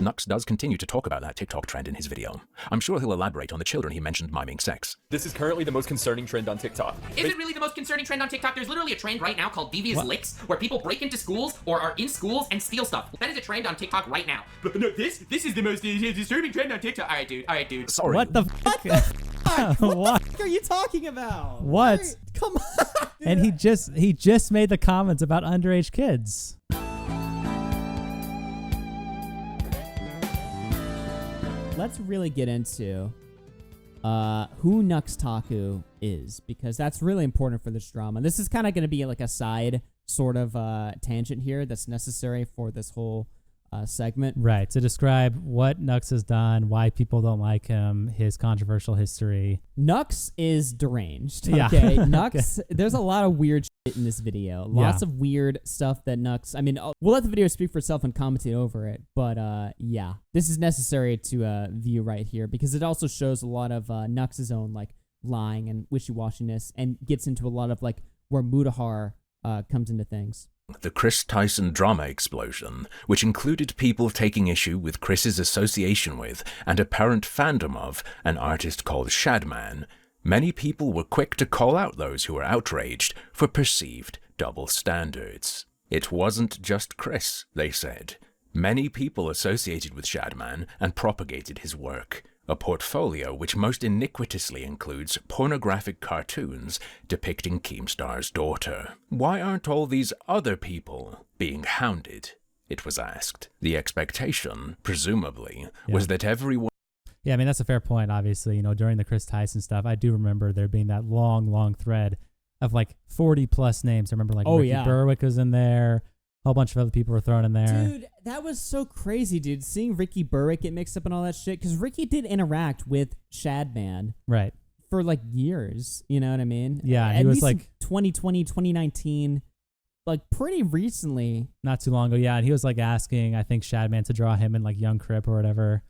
Nux does continue to talk about that TikTok trend in his video. I'm sure he'll elaborate on the children he mentioned miming sex. This is currently the most concerning trend on TikTok. Is it really the most concerning trend on TikTok? There's literally a trend right now called devious licks, where people break into schools or are in schools and steal stuff. That is a trend on TikTok right now. But no, this is the most disturbing trend on TikTok. All right, dude. Sorry. What the fuck? What the fuck are you talking about? What? Come on. Dude. And he just made the comments about underage kids. Let's really get into who Nux Taku is, because that's really important for this drama. This is kind of going to be like a side sort of tangent here that's necessary for this whole segment. Right, to describe what Nux has done, why people don't like him, his controversial history. Nux is deranged. Yeah. Okay, Nux, there's a lot of weird shit in this video. Lots of weird stuff that Nux, I mean, we'll let the video speak for itself and commentate over it, but yeah, this is necessary to view right here, because it also shows a lot of Nux's own like lying and wishy-washiness, and gets into a lot of like where Mudahar comes into things. The Chris Tyson drama explosion, which included people taking issue with Chris's association with and apparent fandom of an artist called Shadman. Many people were quick to call out those who were outraged for perceived double standards. It wasn't just Chris, they said. Many people associated with Shadman and propagated his work, a portfolio which most iniquitously includes pornographic cartoons depicting Keemstar's daughter. Why aren't all these other people being hounded? It was asked. The expectation, presumably, was that everyone... Yeah, I mean, that's a fair point, obviously. You know, during the Chris Tyson stuff, I do remember there being that long thread of like 40+ names. I remember like Ricky Berwick was in there. A whole bunch of other people were thrown in there. Dude, that was so crazy, dude. Seeing Ricky Berwick get mixed up in all that shit. Because Ricky did interact with Shadman. Right. For like years. You know what I mean? Yeah, he was like 2020, 2019. Like pretty recently. Not too long ago, yeah. And he was like asking, I think, Shadman to draw him and like Young Crip or whatever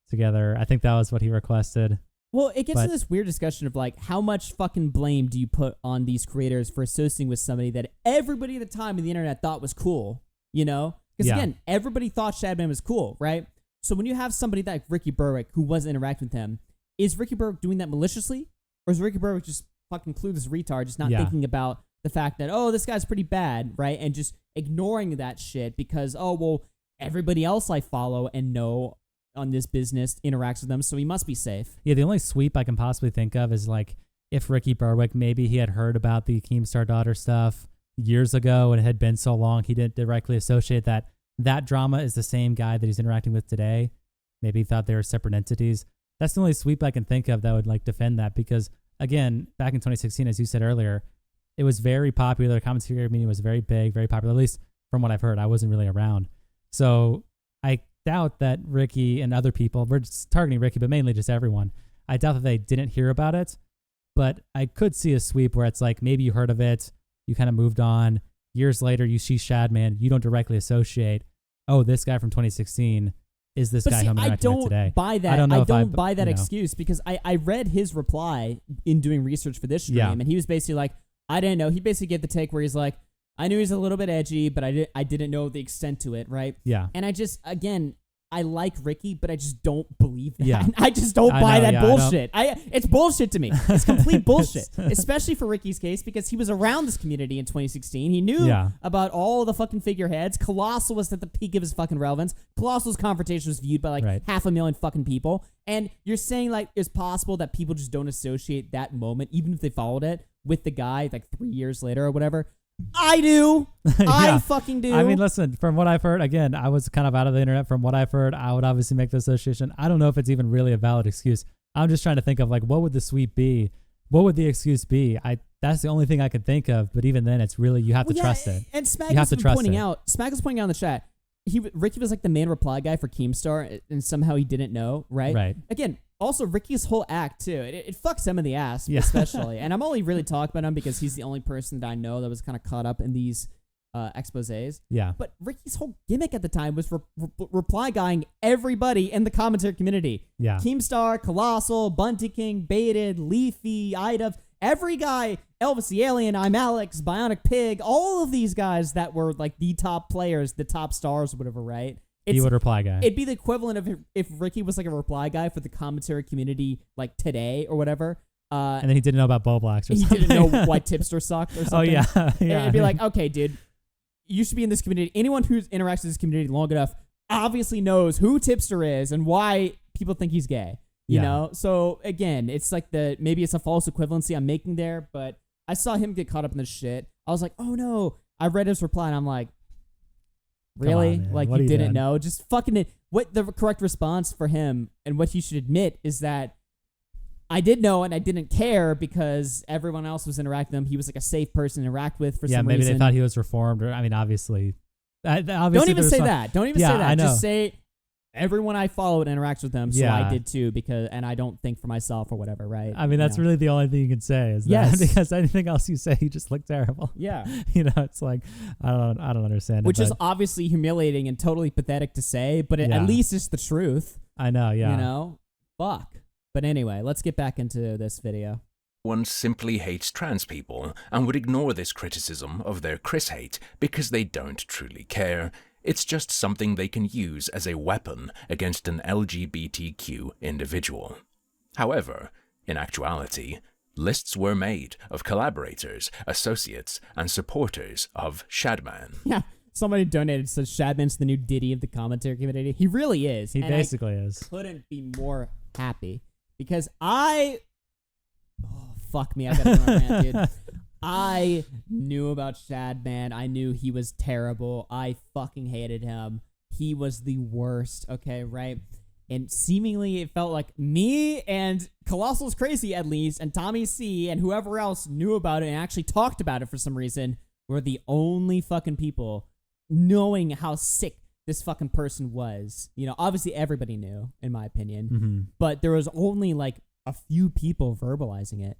together. I think that was what he requested. Well, it gets to this weird discussion of like, how much fucking blame do you put on these creators for associating with somebody that everybody at the time in the internet thought was cool, you know? Because again, everybody thought Shadman was cool, right? So when you have somebody like Ricky Berwick who was interacting with him, is Ricky Berwick doing that maliciously? Or is Ricky Berwick just fucking clueless retard, just not thinking about the fact that, oh, this guy's pretty bad, right? And just ignoring that shit because, oh, well, everybody else I follow and know on this business interacts with them, so he must be safe. Yeah, the only sweep I can possibly think of is like if Ricky Berwick, maybe he had heard about the Keemstar daughter stuff years ago and it had been so long he didn't directly associate that drama is the same guy that he's interacting with today. Maybe he thought they were separate entities. That's the only sweep I can think of that would like defend that, because again, back in 2016, as you said earlier, it was very popular. The commentary community was very big, very popular, at least from what I've heard. I wasn't really around. So I doubt that Ricky and other people, we're just targeting Ricky, but mainly just everyone, I doubt that they didn't hear about it, but I could see a sweep where it's like maybe you heard of it, you kind of moved on, years later you see Shadman, you don't directly associate, oh, this guy from 2016 is this guy who I'm interacting with today. Buy that. I don't buy that excuse, because I read his reply in doing research for this stream, and he was basically like, I didn't know. He basically get the take where he's like, I knew he's a little bit edgy, but I didn't know the extent to it, right? Yeah. And I just, again, I like Ricky, but I just don't believe that. Yeah. I just don't buy that bullshit. It's bullshit to me. It's complete bullshit, especially for Ricky's case, because he was around this community in 2016. He knew about all the fucking figureheads. Colossal was at the peak of his fucking relevance. Colossal's confrontation was viewed by like 500,000 fucking people. And you're saying like it's possible that people just don't associate that moment, even if they followed it, with the guy like 3 years later or whatever. I do. I fucking do. I mean, listen, from what I've heard, again, I was kind of out of the internet. From what I've heard, I would obviously make the association. I don't know if it's even really a valid excuse. I'm just trying to think of like, what would the sweep be? What would the excuse be? That's the only thing I could think of. But even then, it's really, you have to trust it. And Smag was pointing out in the chat, Ricky was like the main reply guy for Keemstar, and somehow he didn't know, right? Right. Again, also Ricky's whole act too. It fucks him in the ass, especially. And I'm only really talking about him because he's the only person that I know that was kind of caught up in these exposés. Yeah. But Ricky's whole gimmick at the time was reply guying everybody in the commentary community. Yeah. Keemstar, Colossal, Bunty King, Baited, Leafy, Ida, every guy, Elvis the Alien, I'm Alex, Bionic Pig, all of these guys that were like the top players, the top stars, whatever, right? He would reply guy. It'd be the equivalent of if Ricky was like a reply guy for the commentary community, like today or whatever. And then he didn't know about Boblax or he something. didn't know why tipster sucked or something. Oh, yeah. And it'd be like, okay, dude, you should be in this community. Anyone who's interacts with this community long enough obviously knows who tipster is and why people think he's gay. You know? So, again, it's like maybe it's a false equivalency I'm making there, but I saw him get caught up in this shit. I was like, oh, no. I read his reply, and I'm like, really? On, like, what you didn't doing? know? Just fucking it. What the correct response for him and what he should admit is that I did know and I didn't care because everyone else was interacting with him. He was like a safe person to interact with for some reason. Yeah, maybe they thought he was reformed. Or I mean, obviously Don't even say that. Don't even say that. I know. Just say everyone I followed interacts with them, so Yeah. I did too. And I don't think for myself or whatever, right? I mean, that's really the only thing you can say is that Yes. because anything else you say, you just look terrible. Yeah. You know, it's like I don't understand Which it. is but obviously humiliating and totally pathetic to say, but Yeah. at least it's the truth. I know, yeah. You know, fuck. But anyway, let's get back into this video. One simply hates trans people and would ignore this criticism of their Chris hate because they don't truly care. It's just something they can use as a weapon against an LGBTQ individual. However, in actuality, lists were made of collaborators, associates, and supporters of Shadman. Yeah. Somebody donated, says Shadman's the new Diddy of the commentary community. He really is. He and basically is. Couldn't be more happy because fuck me, I gotta go on a rant, dude. I knew about Shadman. I knew he was terrible. I fucking hated him. He was the worst. Okay, right? And seemingly it felt like me and Colossal's Crazy, at least, and Tommy C and whoever else knew about it and actually talked about it for some reason were the only fucking people knowing how sick this fucking person was. You know, obviously everybody knew, in my opinion, Mm-hmm. but there was only like a few people verbalizing it.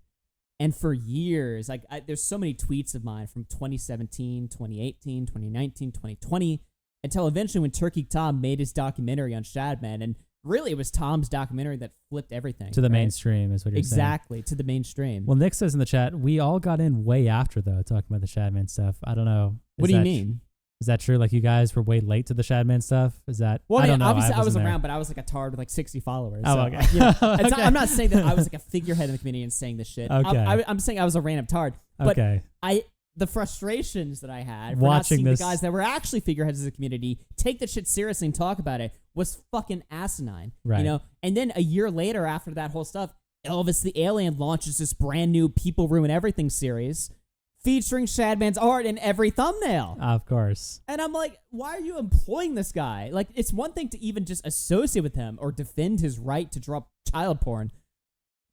And for years, like there's so many tweets of mine from 2017, 2018, 2019, 2020, until eventually when Turkey Tom made his documentary on Shadman. And really it was Tom's documentary that flipped everything. To the right? mainstream is what you're saying. Exactly, to the mainstream. Well, Nick says in the chat, we all got in way after, though, talking about the Shadman stuff. I don't know. What do you mean? Is that true? Like, you guys were way late to the Shadman stuff? Is that... Well, I don't know. obviously I was wasn't there. around, but I was like a tard with like 60 followers. Oh, so, okay. you know, it's Okay. I'm not saying that I was like a figurehead in the community and saying this shit. Okay. I'm saying I was a random tard. But Okay. the frustrations that I had for not Watching seeing this- the guys that were actually figureheads of the community take that shit seriously and talk about it was fucking asinine. Right. You know? And then a year later after that whole stuff, Elvis the Alien launches this brand new People Ruin Everything series featuring Shadman's art in every thumbnail. Of course. And I'm like, why are you employing this guy? Like, it's one thing to even just associate with him or defend his right to drop child porn.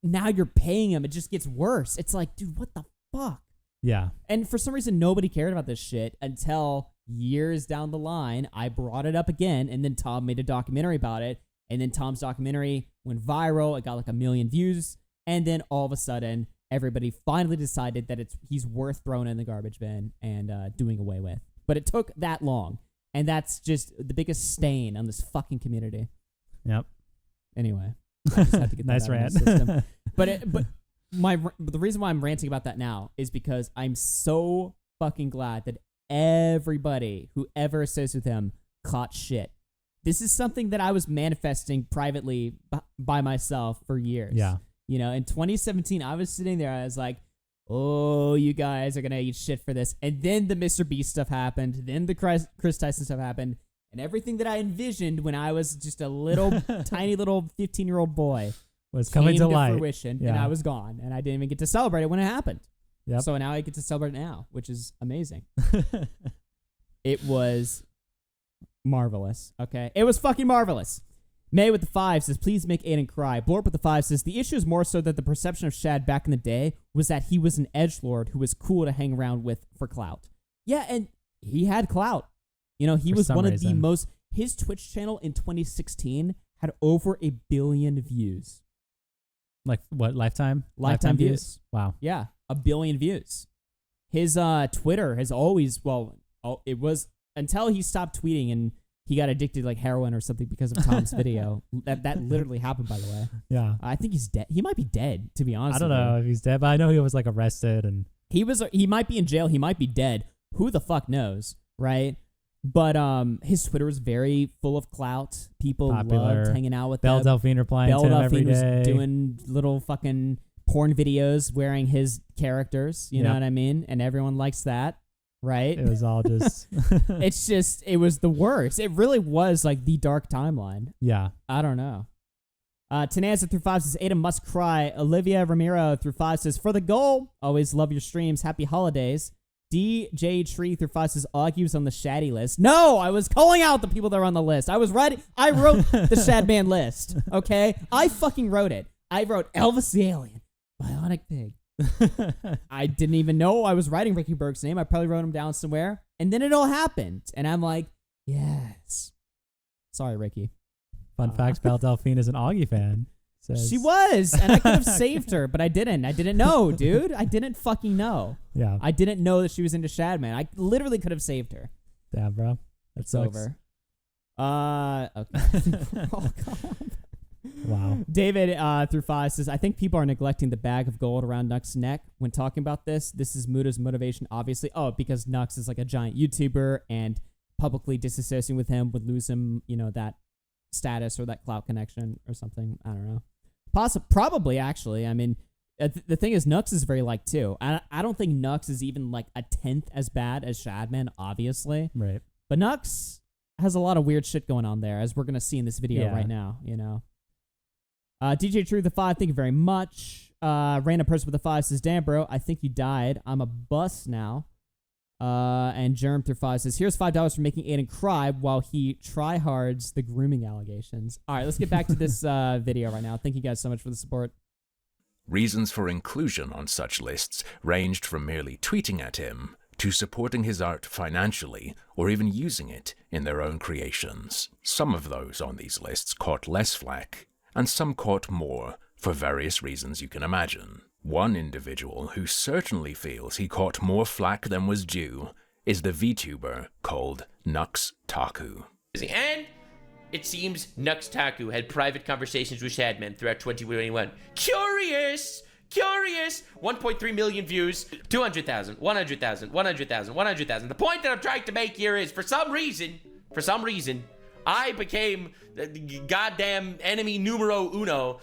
Now you're paying him. It just gets worse. It's like, dude, what the fuck? Yeah. And for some reason, nobody cared about this shit until years down the line. I brought it up again, and then Tom made a documentary about it. And then Tom's documentary went viral. It got like 1 million views. And then all of a sudden, everybody finally decided that he's worth throwing in the garbage bin and doing away with. But it took that long. And that's just the biggest stain on this fucking community. Yep. Anyway, I just had to get Nice that out rant. of my system. But the reason why I'm ranting about that now is because I'm so fucking glad that everybody who ever associates with him caught shit. This is something that I was manifesting privately by myself for years. Yeah. You know, in 2017, I was sitting there. I was like, oh, you guys are going to eat shit for this. And then the Mr. Beast stuff happened. Then the Chris Tyson stuff happened. And everything that I envisioned when I was just a little, tiny little 15-year-old boy Was coming to light. fruition, Yeah. and I was gone. And I didn't even get to celebrate it when it happened. Yep. So now I get to celebrate it now, which is amazing. It was marvelous. Okay. It was fucking marvelous. May with the 5 says, please make Aiden cry. Blorp with the 5 says, the issue is more so that the perception of Shad back in the day was that he was an edgelord who was cool to hang around with for clout. Yeah, and he had clout. You know, he For was some one of the reason. most... His Twitch channel in 2016 had over 1 billion views. Like, what, lifetime? Lifetime views. Wow. Yeah, 1 billion views. His Twitter has always, it was until he stopped tweeting and he got addicted to like heroin or something because of Tom's video. That literally happened, by the way. Yeah. I think he's dead. He might be dead, to be honest. I don't with you. know if he's dead, but I know he was like arrested and... He might be in jail. He might be dead. Who the fuck knows, right? But his Twitter was very full of clout. People Popular. loved hanging out with Belle him. Delphine replying Belle to him Delphine every was day. doing little fucking porn videos wearing his characters. You know Yep. what I mean? And everyone likes that, right? It was all just It was the worst. It really was like the dark timeline. yeah. I don't know. Tenanza through 5 says, Ada must cry. Olivia Ramiro through 5 says, for the goal. Always love your streams. Happy holidays. DJ Tree through 5 says, Augie was on the Shaddy list. No, I was calling out the people that are on the list. I wrote the Shadman list. Okay? I fucking wrote it. I wrote Elvis the Alien, Bionic Pig. I didn't even know I was writing Ricky Berg's name. I probably wrote him down somewhere. And then it all happened. And I'm like, yes. Sorry, Ricky. Fun fact: Belle Delphine is an Augie fan. Says. She was, and I could have saved her, but I didn't. I didn't know, dude. I didn't fucking know. Yeah. I didn't know that she was into Shadman. I literally could have saved her. Damn, bro. That's over. Okay. Oh, God. Wow. David through 5 says, I think people are neglecting the bag of gold around Nux's neck when talking about this. This is Muda's motivation, obviously. Oh, because Nux is like a giant YouTuber, and publicly disassociating with him would lose him, that status or that clout connection or something. I don't know. Probably, actually. I mean, the thing is, Nux is very liked too. I don't think Nux is even like a 10th as bad as Shadman, obviously. Right. But Nux has a lot of weird shit going on there, as we're going to see in this video right now, DJ True the 5, thank you very much. Random person with the 5 says, damn, bro, I think you died. I'm a bus now. And Germ through 5 says, here's $5 for making Aiden cry while he tryhards the grooming allegations. All right, let's get back to this video right now. Thank you guys so much for the support. Reasons for inclusion on such lists ranged from merely tweeting at him to supporting his art financially or even using it in their own creations. Some of those on these lists caught less flack, and some caught more for various reasons you can imagine. One individual who certainly feels he caught more flack than was due is the VTuber called Nux Taku. And it seems Nux Taku had private conversations with Shadman throughout 2021. Curious! 1.3 million views, 200,000, 100,000, 100,000, 100,000. The point that I'm trying to make here is, for some reason, I became the goddamn enemy numero uno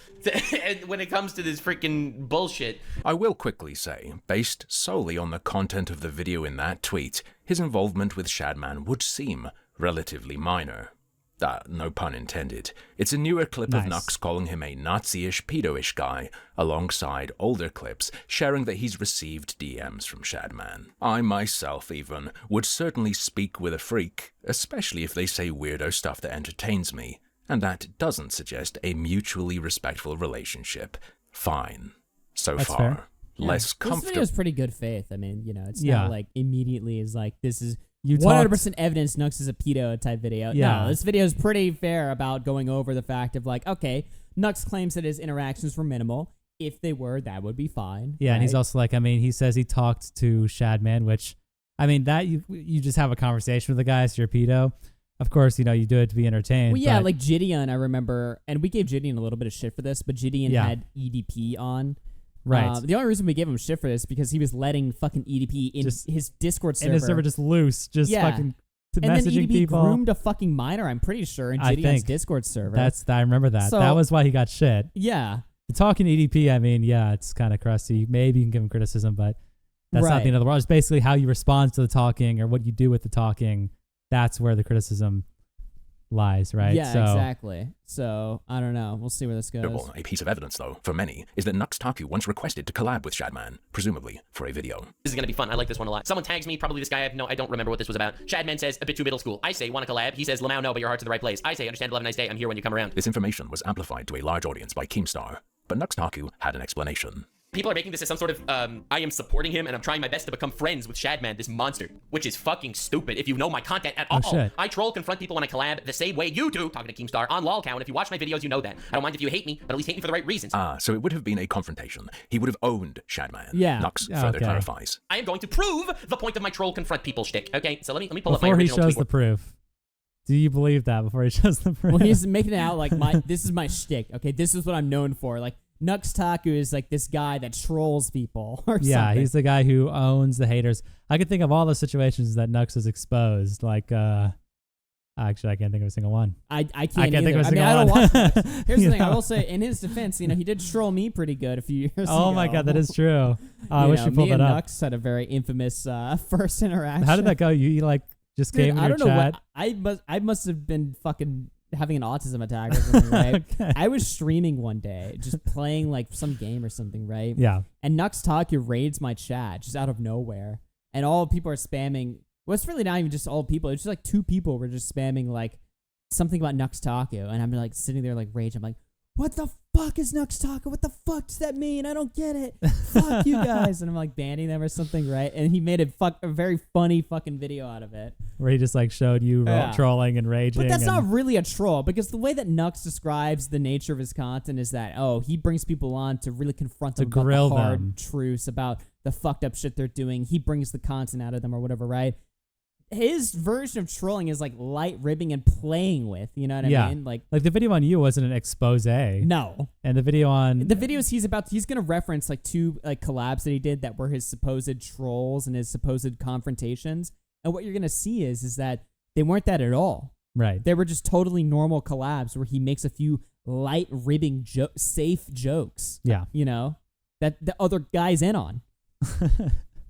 when it comes to this freaking bullshit. I will quickly say, based solely on the content of the video in that tweet, his involvement with Shadman would seem relatively minor. No pun intended. It's a newer clip of Nux calling him a Nazi-ish, pedo-ish guy, alongside older clips sharing that he's received DMs from Shadman. I myself, even, would certainly speak with a freak, especially if they say weirdo stuff that entertains me, and that doesn't suggest a mutually respectful relationship. Fine. So That's far. fair. Less This comfortable. video is pretty good faith. I mean, it's not like immediately is like, this is You 100% evidence Nux is a pedo type video. Yeah. No, this video is pretty fair about going over the fact of like, okay, Nux claims that his interactions were minimal. If they were, that would be fine. Yeah, right? and he's also like, I mean, he says he talked to Shadman, which, I mean, that you just have a conversation with the guy, so you're a pedo. Of course, you do it to be entertained. Well, yeah, but like Gideon, I remember, and we gave Gideon a little bit of shit for this, but Gideon had EDP on. Right. The only reason we gave him shit for this is because he was letting fucking EDP in his Discord server. And his server just loose, and fucking then messaging EDP people. groomed a fucking minor, I'm pretty sure, in I Gideon's think Discord server. I remember that. So- that was why he got shit. Yeah. Talking EDP, I mean, yeah, it's kind of crusty. Maybe you can give him criticism, but that's not the end of the world. It's basically how you respond to the talking or what you do with the talking. That's where the criticism lies, right? Yeah, exactly. So, I don't know. We'll see where this goes. A piece of evidence, though, for many, is that Nux Taku once requested to collab with Shadman, presumably for a video. This is gonna be fun. I like this one a lot. Someone tags me, probably this guy. I don't remember what this was about. Shadman says, a bit too middle school. I say, wanna collab? He says, Lamau, no, but your heart's in the right place. I say, understand, have a nice day. I'm here when you come around. This information was amplified to a large audience by Keemstar, but Nux Taku had an explanation. People are making this as some sort of, I am supporting him and I'm trying my best to become friends with Shadman, this monster, which is fucking stupid if you know my content at all. Shit. I troll, confront people when I collab the same way you do, talking to Keemstar, on LOLCow, and if you watch my videos, you know that. I don't mind if you hate me, but at least hate me for the right reasons. So it would have been a confrontation. He would have owned Shadman. Yeah. Nux further clarifies. I am going to prove the point of my troll confront people shtick. Okay, so let me pull up my Before he original shows tweet. the proof. Do you believe that before he shows the proof? Well, he's making it out like this is my shtick. Okay, this is what I'm known for. Like, Nux Taku is like this guy that trolls people or Yeah, something. he's the guy who owns the haters. I could think of all the situations that Nux has exposed. Like, actually, I can't think of a single one. I can't think either. of a I mean, single I don't one. watch Nux. Here's You the thing. I know? will say, in his defense, he did troll me pretty good a few years ago. Oh my god, that is true. I wish you me pulled and that up. Nux had a very infemous first interaction. How did that go? You like just Dude, came in I your don't know chat? what I must have been fucking having an autism attack or something, right? Okay. I was streaming one day, just playing like some game or something, right? Yeah. And Nux Taku raids my chat just out of nowhere, and all people are spamming. Well, it's really not even just all people. It's just like 2 people were just spamming like something about Nux Taku, and I'm like sitting there like rage. I'm like, what the fuck is Nux Taku? What the fuck does that mean? I don't get it. Fuck you guys. And I'm like banning them or something, right? And he made a very funny fucking video out of it. Where he just like showed you Yeah. trolling and raging. But that's and, not really a troll, because the way that Nux describes the nature of his content is that, he brings people on to really confront them about grill the hard them. truths about the fucked up shit they're doing. He brings the content out of them or whatever, right? His version of trolling is like light ribbing and playing with, you know what I mean? Like the video on you wasn't an expose. no. And the video on The videos he's gonna reference like 2 like collabs that he did that were his supposed trolls and his supposed confrontations. And what you're gonna see is that they weren't that at all. right. They were just totally normal collabs where he makes a few light ribbing safe jokes, Yeah. that the other guy's in on.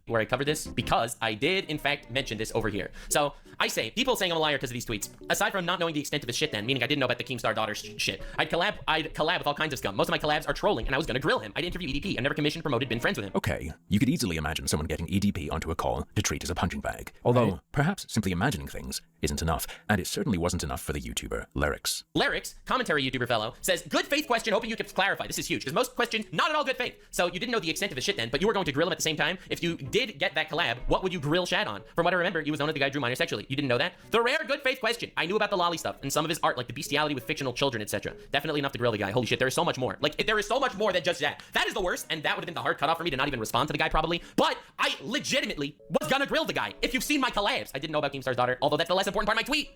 Where I covered this because I did, in fact, mention this over here. So I say, people saying I'm a liar because of these tweets. Aside from not knowing the extent of his shit then, meaning I didn't know about the Keemstar daughter shit, I'd collab with all kinds of scum. Most of my collabs are trolling, and I was gonna grill him. I'd interview EDP. I never commissioned, promoted, been friends with him. Okay, you could easily imagine someone getting EDP onto a call to treat as a punching bag. Although, perhaps simply imagining things isn't enough, and it certainly wasn't enough for the YouTuber Lyrics. Lyrics, commentary YouTuber fellow, says, good faith question, hoping you could clarify. This is huge, because most question, not at all good faith. So you didn't know the extent of his shit then, but you were going to grill him at the same time. If you did get that collab, what would you grill Shad on? From what I remember, he was known as the guy who drew minors sexually. You didn't know that? The rare good faith question. I knew about the lolly stuff and some of his art, like the bestiality with fictional children, etc. Definitely enough to grill the guy. Holy shit, there is so much more. Like, there is so much more than just that. That is the worst, and that would have been the hard cutoff for me to not even respond to the guy, probably. But I legitimately was gonna grill the guy. If you've seen my collabs, I didn't know about Keemstar's daughter, although that's the less important part of my tweet.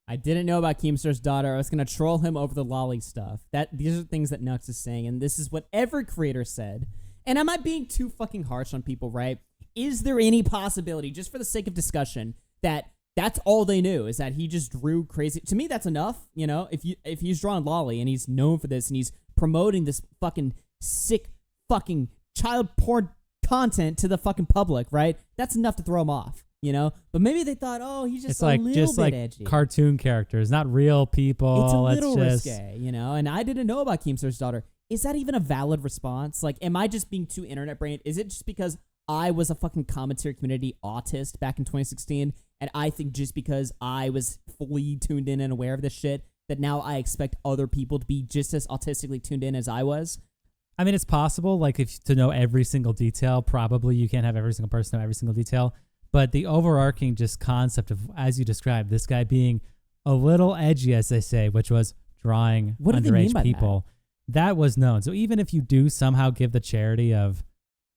I didn't know about Keemstar's daughter. I was gonna troll him over the lolly stuff. These are things that Nux is saying, and this is what every creator said. And am I being too fucking harsh on people, right? Is there any possibility, just for the sake of discussion, that that's all they knew, is that he just drew crazy? To me, that's enough. If he's drawing lolly and he's known for this and he's promoting this fucking sick fucking child porn content to the fucking public, right? That's enough to throw him off. But maybe they thought, he's just It's like little just bit like edgy. cartoon characters, not real people. It's a little just, risque, and I didn't know about Keemstar's daughter. Is that even a valid response? Like, am I just being too internet brained? Is it just because I was a fucking commentary community autist back in 2016, and I think just because I was fully tuned in and aware of this shit, that now I expect other people to be just as autistically tuned in as I was? I mean, it's possible, like, if to know every single detail, probably you can't have every single person know every single detail. But the overarching just concept of, as you described, this guy being a little edgy, as they say, which was drawing What do they mean underage by people, that was known. So even if you do somehow give the charity of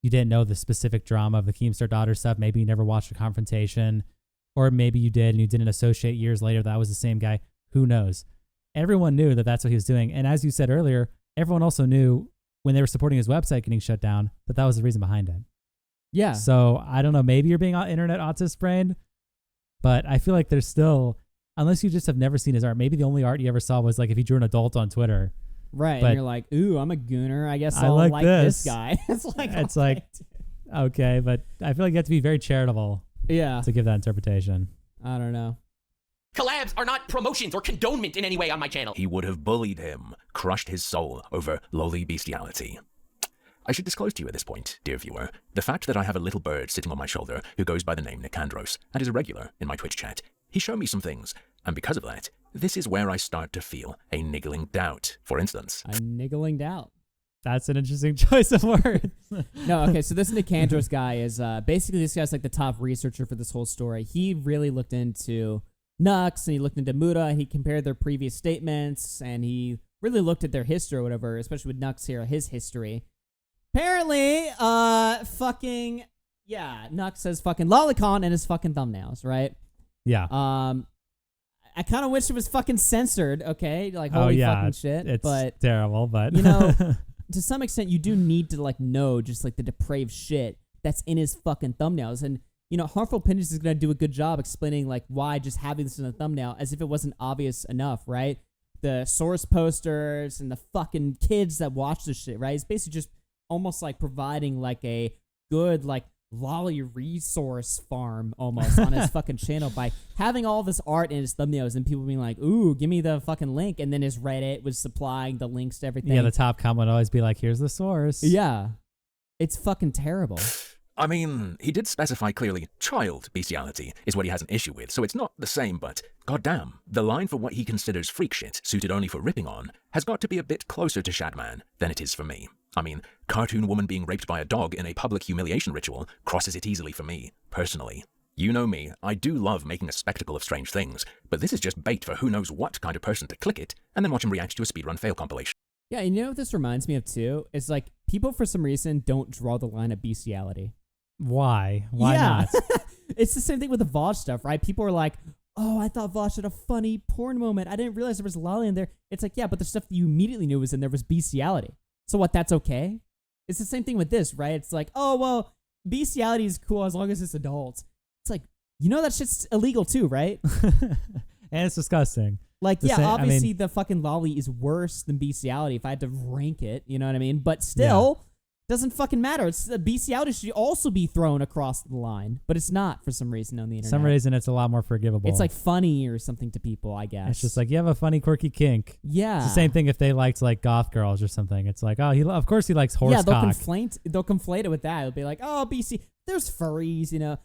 you didn't know the specific drama of the Keemstar daughter stuff, maybe you never watched a confrontation, or maybe you did and you didn't associate years later that was the same guy, who knows? Everyone knew that that's what he was doing. And as you said earlier, everyone also knew when they were supporting his website getting shut down that that was the reason behind it. Yeah. So I don't know, maybe you're being internet autist brain, but I feel like there's still, unless you just have never seen his art, maybe the only art you ever saw was like if he drew an adult on Twitter. Right. But and you're like, ooh, I'm a gooner. I guess I I'll like like this this. guy. It's It's okay, like, okay, but I feel like you have to be very charitable yeah. to give that interpretation. I don't know. Collabs are not promotions or condonement in any way on my channel. He would have bullied him, crushed his soul over lowly bestiality. I should disclose to you at this point, dear viewer, the fact that I have a little bird sitting on my shoulder who goes by the name Nicandros and is a regular in my Twitch chat. He showed me some things, and because of that, this is where I start to feel a niggling doubt. For instance, A niggling doubt. That's an interesting choice of words. No, okay, so this Nicandros guy is basically, this guy's like the top researcher for this whole story. He really looked into Nux and he looked into Muda and he compared their previous statements and he really looked at their history or whatever, especially with Nux here, his history. Apparently, Nux says fucking lolicon in his fucking thumbnails, right? Yeah. I kind of wish it was fucking censored, okay? Like, Oh, holy yeah, fucking shit. It's but, terrible, but... to some extent, you do need to like know just like the depraved shit that's in his fucking thumbnails. And you know, Harmful Opinions is gonna do a good job explaining like why just having this in the thumbnail, as if it wasn't obvious enough, right? The source posters and the fucking kids that watch this shit, right? It's basically just almost like providing like a good like lolly resource farm almost on his fucking channel by having all this art in his thumbnails and people being like, ooh, give me the fucking link. And then his Reddit was supplying the links to everything. Yeah, the top comment would always be like, here's the source. Yeah. It's fucking terrible. I mean, he did specify clearly child bestiality is what he has an issue with, so it's not the same, but goddamn, the line for what he considers freak shit suited only for ripping on has got to be a bit closer to Shadman than it is for me. I mean, cartoon woman being raped by a dog in a public humiliation ritual crosses it easily for me, personally. You know me, I do love making a spectacle of strange things, but this is just bait for who knows what kind of person to click it and then watch him react to a speedrun fail compilation. Yeah, and you know what this reminds me of too? It's like people for some reason don't draw the line of bestiality. Why? Why not? It's the same thing with the VOD stuff, right? People are like, oh, I thought VOD had a funny porn moment. I didn't realize there was lolly in there. It's like, yeah, but the stuff that you immediately knew was in there was bestiality. So what, that's okay? It's the same thing with this, right? It's like, oh, well, bestiality is cool as long as it's adults. It's like, you know that shit's illegal too, right? And it's disgusting. Like, yeah, obviously the fucking lolly is worse than bestiality if I had to rank it, you know what I mean? But still, doesn't fucking matter. It's bestiality should also be thrown across the line, but it's not for some reason on the internet. For some reason, it's a lot more forgivable. It's like funny or something to people, I guess. It's just like, you have a funny, quirky kink. Yeah. It's the same thing if they liked like goth girls or something. It's like, oh, of course he likes horse they'll cock. they'll conflate it with that. It'll be like, oh, BC, there's furries, you know.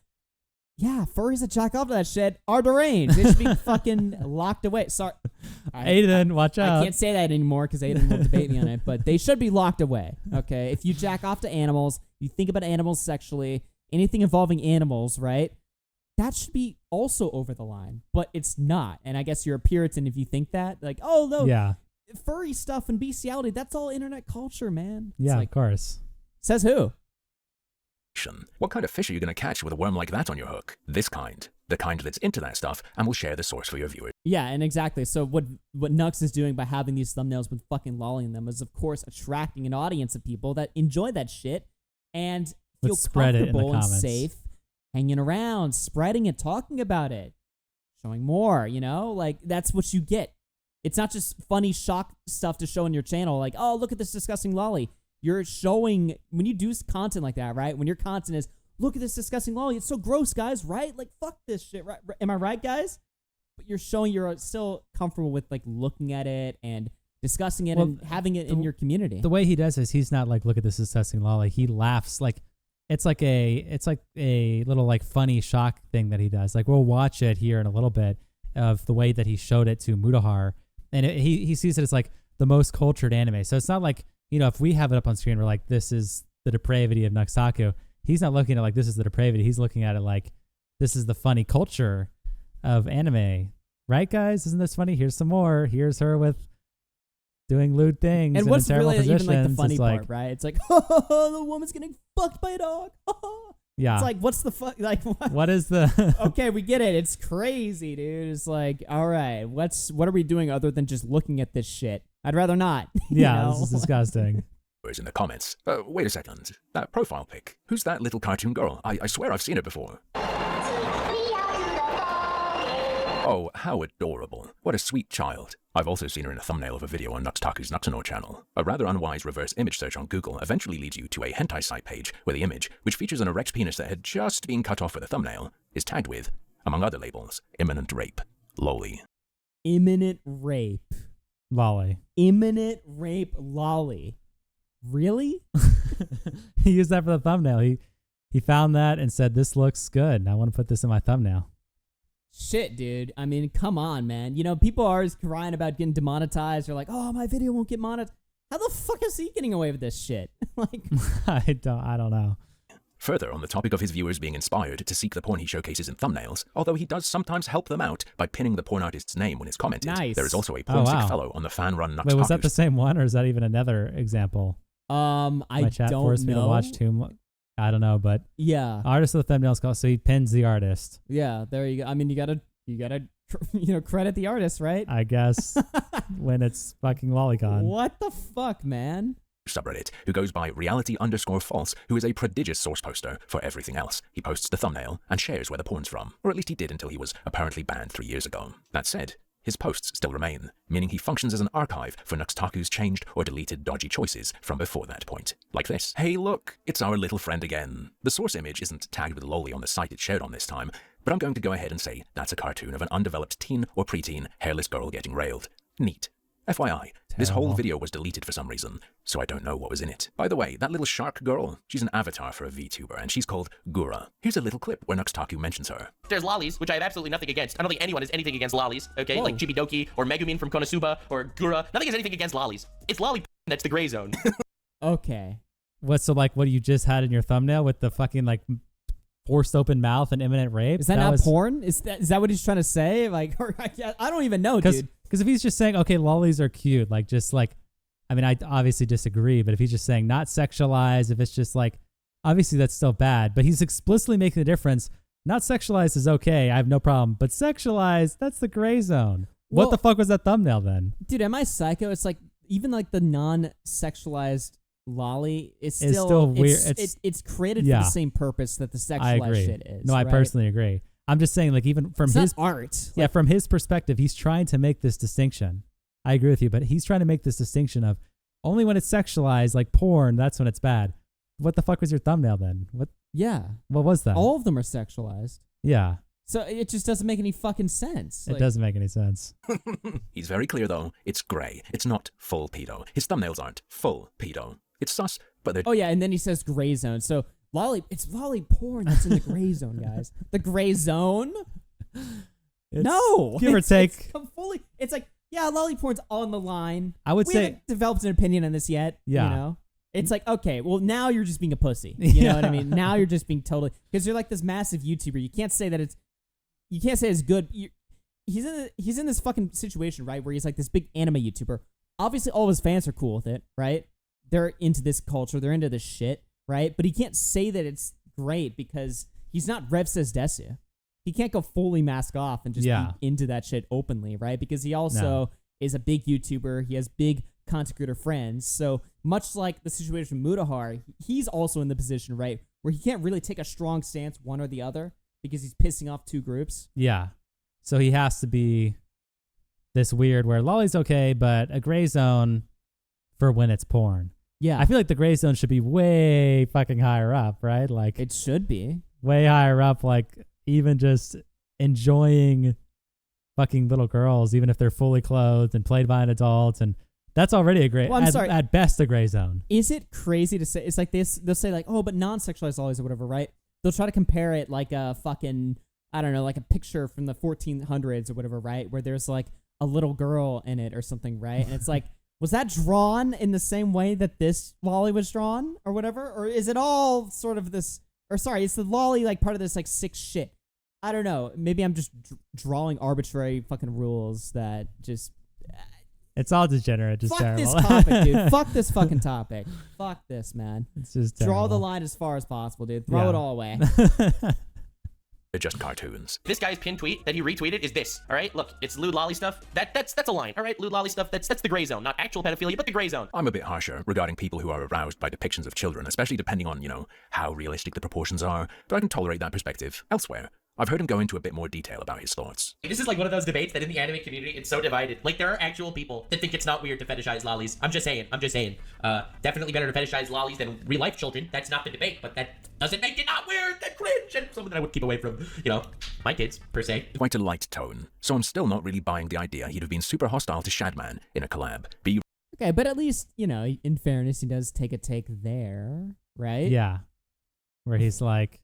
Yeah, furries that jack off to that shit are deranged. They should be fucking locked away. Sorry. Aiden, watch out. I can't say that anymore because Aiden will debate me on it, but they should be locked away, okay? If you jack off to animals, you think about animals sexually, anything involving animals, right? That should be also over the line, but it's not. And I guess you're a Puritan if you think that. Like, oh, no, furry stuff and bestiality, that's all internet culture, man. Yeah, like, of course. Says who? What kind of fish are you going to catch with a worm like that on your hook? This kind. The kind that's into that stuff, and will share the source for your viewers. Yeah, and exactly. So what Nux is doing by having these thumbnails with fucking lolly in them is, of course, attracting an audience of people that enjoy that shit and feel comfortable and safe hanging around, spreading it, talking about it, showing more, you know? Like, that's what you get. It's not just funny shock stuff to show on your channel, like, oh, look at this disgusting lolly. You're showing, when you do content like that, right? When your content is, look at this disgusting lolly. It's so gross, guys, right? Like, fuck this shit, right? Am I right, guys? But you're showing you're still comfortable with, like, looking at it and discussing it and having it in your community. The way he does is he's not like, look at this disgusting lolly. He laughs. Like, it's like a little, like, funny shock thing that he does. Like, we'll watch it here in a little bit of the way that he showed it to Mudahar. And he sees it as, like, the most cultured anime. So it's not like, you know, if we have it up on screen, we're like, this is the depravity of Nux Taku. He's not looking at it like this is the depravity. He's looking at it like this is the funny culture of anime. Right, guys? Isn't this funny? Here's some more. Here's her with doing lewd things. And what's terrible really positions. even like the funny it's part, like, right? It's like, oh, the woman's getting fucked by a dog. Yeah. It's like, what's the fuck? Like, what is the... Okay, we get it. It's crazy, dude. It's like, all right, what are we doing other than just looking at this shit? I'd rather not. Yeah, this is disgusting. In the comments. Wait a second. That profile pic. Who's that little cartoon girl? I swear I've seen her before. Oh, how adorable. What a sweet child. I've also seen her in a thumbnail of a video on Nux Taku's Nuxanor channel. A rather unwise reverse image search on Google eventually leads you to a hentai site page where the image, which features an erect penis that had just been cut off for the thumbnail, is tagged with, among other labels, imminent rape. Lolly. Imminent rape. Lolly. Imminent rape lolly. Really? He used that for the thumbnail. He found that and said, this looks good. I want to put this in my thumbnail. Shit, dude. I mean, come on, man. You know, people are always crying about getting demonetized. They're like, oh, my video won't get monetized. How the fuck is he getting away with this shit? Like, I don't know. Further, on the topic of his viewers being inspired to seek the porn he showcases in thumbnails, although he does sometimes help them out by pinning the porn artist's name when it's commented, nice. There is also a porn-sick fellow on the fan-run Nux Taku. Wait, was that the same one, or is that even another example? I chat don't forced know. Me to watch too. I don't know, but yeah, artist of the thumbnails call. So he pins the artist. Yeah, there you go. I mean, you gotta credit the artist, right? I guess when it's fucking lolicon. What the fuck, man? subreddit who goes by reality_false, who is a prodigious source poster for everything else. He posts the thumbnail and shares where the porn's from, or at least he did until he was apparently banned 3 years ago. That said, his posts still remain, meaning he functions as an archive for Nux Taku's changed or deleted dodgy choices from before that point. Like this. Hey look, it's our little friend again. The source image isn't tagged with lolly on the site it's shared on this time, but I'm going to go ahead and say that's a cartoon of an undeveloped teen or preteen hairless girl getting railed. Neat. FYI, this whole video was deleted for some reason, so I don't know what was in it. By the way, that little shark girl, she's an avatar for a VTuber, and she's called Gura. Here's a little clip where Nux Taku mentions her. There's lollies, which I have absolutely nothing against. I don't think anyone has anything against lollies, okay? Like Chibidoki or Megumin from Konosuba or Gura. Nothing has anything against lollies. It's lolly that's the gray zone. Okay. What, so like what you just had in your thumbnail with the fucking like forced open mouth and imminent rape? Is that not porn? Is that what he's trying to say? Like, or, I don't even know, dude. Because if he's just saying, okay, lollies are cute, like just like, I mean, I obviously disagree, but if he's just saying not sexualized, if it's just like, obviously that's still bad, but he's explicitly making the difference. Not sexualized is okay, I have no problem, but sexualized, that's the gray zone. Well, what the fuck was that thumbnail then? Dude, am I psycho? It's like, even like the non-sexualized lolly is still, still weird. It's created for the same purpose that the sexualized shit is. No, I personally agree. I'm just saying, like, even from his art. Yeah, from his perspective, he's trying to make this distinction. I agree with you, but he's trying to make this distinction of only when it's sexualized, like porn, that's when it's bad. What the fuck was your thumbnail then? What? Yeah. What was that? All of them are sexualized. Yeah. So it just doesn't make any fucking sense. It doesn't make any sense. He's very clear though, it's grey. It's not full pedo. His thumbnails aren't full pedo. It's sus, but they're... Oh yeah, and then he says gray zone. So it's lolly porn that's in the gray zone, guys. The gray zone? No. Give or take. It's like, yeah, lolly porn's on the line. I would we say... haven't developed an opinion on this yet. Yeah. You know? It's like, okay, well, now you're just being a pussy. You know what I mean? Now you're just being totally... Because you're like this massive YouTuber. You can't say that it's... You can't say it's good. He's in this fucking situation, right, where he's like this big anime YouTuber. Obviously, all of his fans are cool with it, right? They're into this culture. They're into this shit, right? But he can't say that it's great because he's not Rev Says Desu. He can't go fully mask off and just be into that shit openly, right? Because he also is a big YouTuber. He has big content creator friends. So much like the situation with Mutahar, he's also in the position, right, where he can't really take a strong stance one or the other because he's pissing off two groups. Yeah. So he has to be this weird where lolly's okay, but a gray zone for when it's porn. Yeah. I feel like the gray zone should be way fucking higher up, right? Like it should be. Way higher up, like even just enjoying fucking little girls, even if they're fully clothed and played by an adult, and that's already a gray, at best a gray zone. Is it crazy to say, it's like this, they'll say like, oh, but non-sexualized lollies or whatever, right? They'll try to compare it like a fucking, I don't know, like a picture from the 1400s or whatever, right? Where there's like a little girl in it or something, right? And it's like, was that drawn in the same way that this lolly was drawn or whatever? Or is it all sort of this, or sorry, is the lolly like part of this like sick shit? I don't know. Maybe I'm just drawing arbitrary fucking rules that just... It's all degenerate, just terrible. Fuck this topic, dude. Fuck this fucking topic. Fuck this, man. It's just terrible. Draw the line as far as possible, dude. Throw it all away. They're just cartoons. This guy's pinned tweet that he retweeted is this. All right, look, it's lewd lolly stuff. That's a line. All right, lewd lolly stuff. That's the gray zone, not actual pedophilia, but the gray zone. I'm a bit harsher regarding people who are aroused by depictions of children, especially depending on, how realistic the proportions are, but I can tolerate that perspective elsewhere. I've heard him go into a bit more detail about his thoughts. This is like one of those debates that in the anime community, it's so divided. Like, there are actual people that think it's not weird to fetishize lollies. I'm just saying. Definitely better to fetishize lollies than real-life children. That's not the debate, but that doesn't make it not weird, that cringe, and something that I would keep away from, my kids, per se. Quite a light tone, so I'm still not really buying the idea he'd have been super hostile to Shadman in a collab. Okay, but at least, in fairness, he does take a take there, right? Yeah. Where he's like...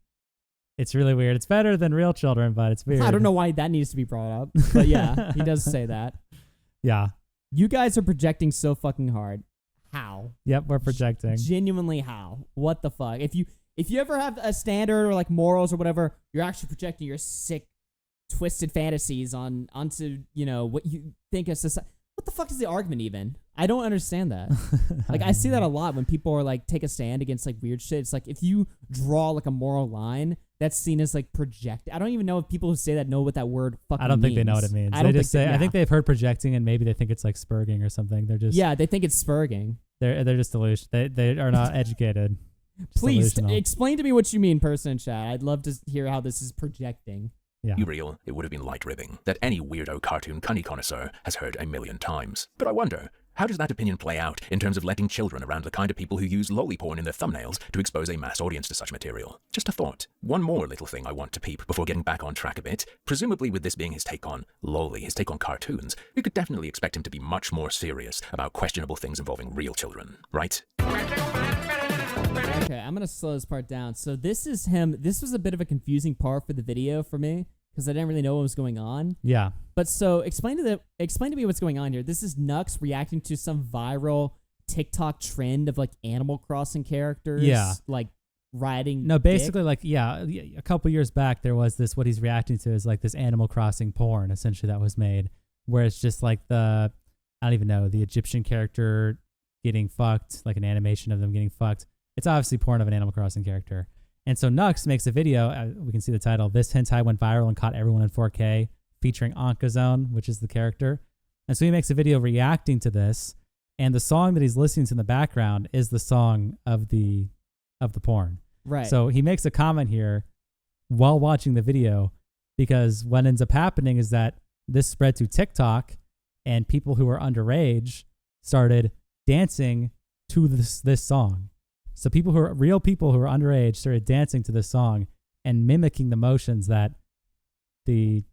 It's really weird. It's better than real children, but it's weird. I don't know why that needs to be brought up. But yeah, he does say that. Yeah. You guys are projecting so fucking hard. How? Yep, we're projecting. Genuinely how? What the fuck? If you ever have a standard or like morals or whatever, you're actually projecting your sick, twisted fantasies onto, what you think of society. What the fuck is the argument even? I don't understand that. Like, I see that a lot when people are like, take a stand against like weird shit. It's like, if you draw like a moral line, that's seen as like project. I don't even know if people who say that know what that word fucking means. I don't think they know what it means. They just say, I think they've heard projecting and maybe they think it's like spurging or something. They're just... Yeah, they think it's spurging. They're just delusional. They are not educated. Just Please delusional. explain to me what you mean, person in chat. I'd love to hear how this is projecting. Yeah. Real, it would have been light ribbing that any weirdo cartoon cunny connoisseur has heard a million times. But I wonder, how does that opinion play out in terms of letting children around the kind of people who use lolly porn in their thumbnails to expose a mass audience to such material? Just a thought. One more little thing I want to peep before getting back on track a bit. Presumably with this being his take on lolly, his take on cartoons, we could definitely expect him to be much more serious about questionable things involving real children, right? Okay, I'm gonna slow this part down. So this is him. This was a bit of a confusing part for the video for me because I didn't really know what was going on. Yeah. But so explain to me what's going on here. This is Nux reacting to some viral TikTok trend of like Animal Crossing characters. Yeah. Like riding. No, basically, like, yeah, a couple years back, there was this, what he's reacting to is like this Animal Crossing porn, essentially, that was made, where it's just like I don't even know, the Egyptian character getting fucked, like an animation of them getting fucked. It's obviously porn of an Animal Crossing character. And so Nux makes a video, we can see the title, "This hentai went viral and caught everyone in 4K," featuring Onkazone, which is the character. And so he makes a video reacting to this, and the song that he's listening to in the background is the song of the porn. Right. So he makes a comment here while watching the video, because what ends up happening is that this spread to TikTok, and people who are underage started dancing to this song. So real people who are underage started dancing to this song and mimicking the motions that the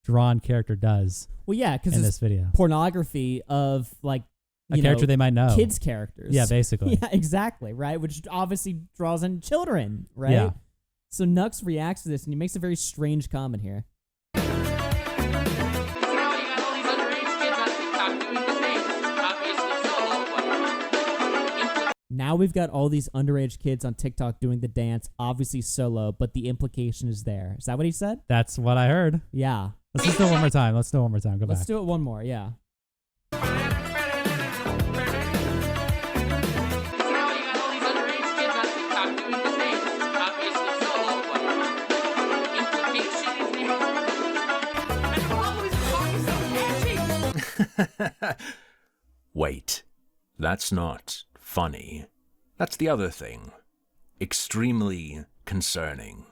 drawn character does. Well, yeah, because in it's this video, pornography of like a character they might know, kids characters. Yeah, basically. Yeah, exactly. Right, which obviously draws in children. Right. Yeah. So Nux reacts to this, and he makes a very strange comment here. Now we've got all these underage kids on TikTok doing the dance, obviously solo, but the implication is there. Is that what he said? That's what I heard. Yeah. Let's just do it one more time. Let's do it one more time. Go back. Let's do it one more, yeah. Wait, that's not funny. That's the other thing. Extremely concerning.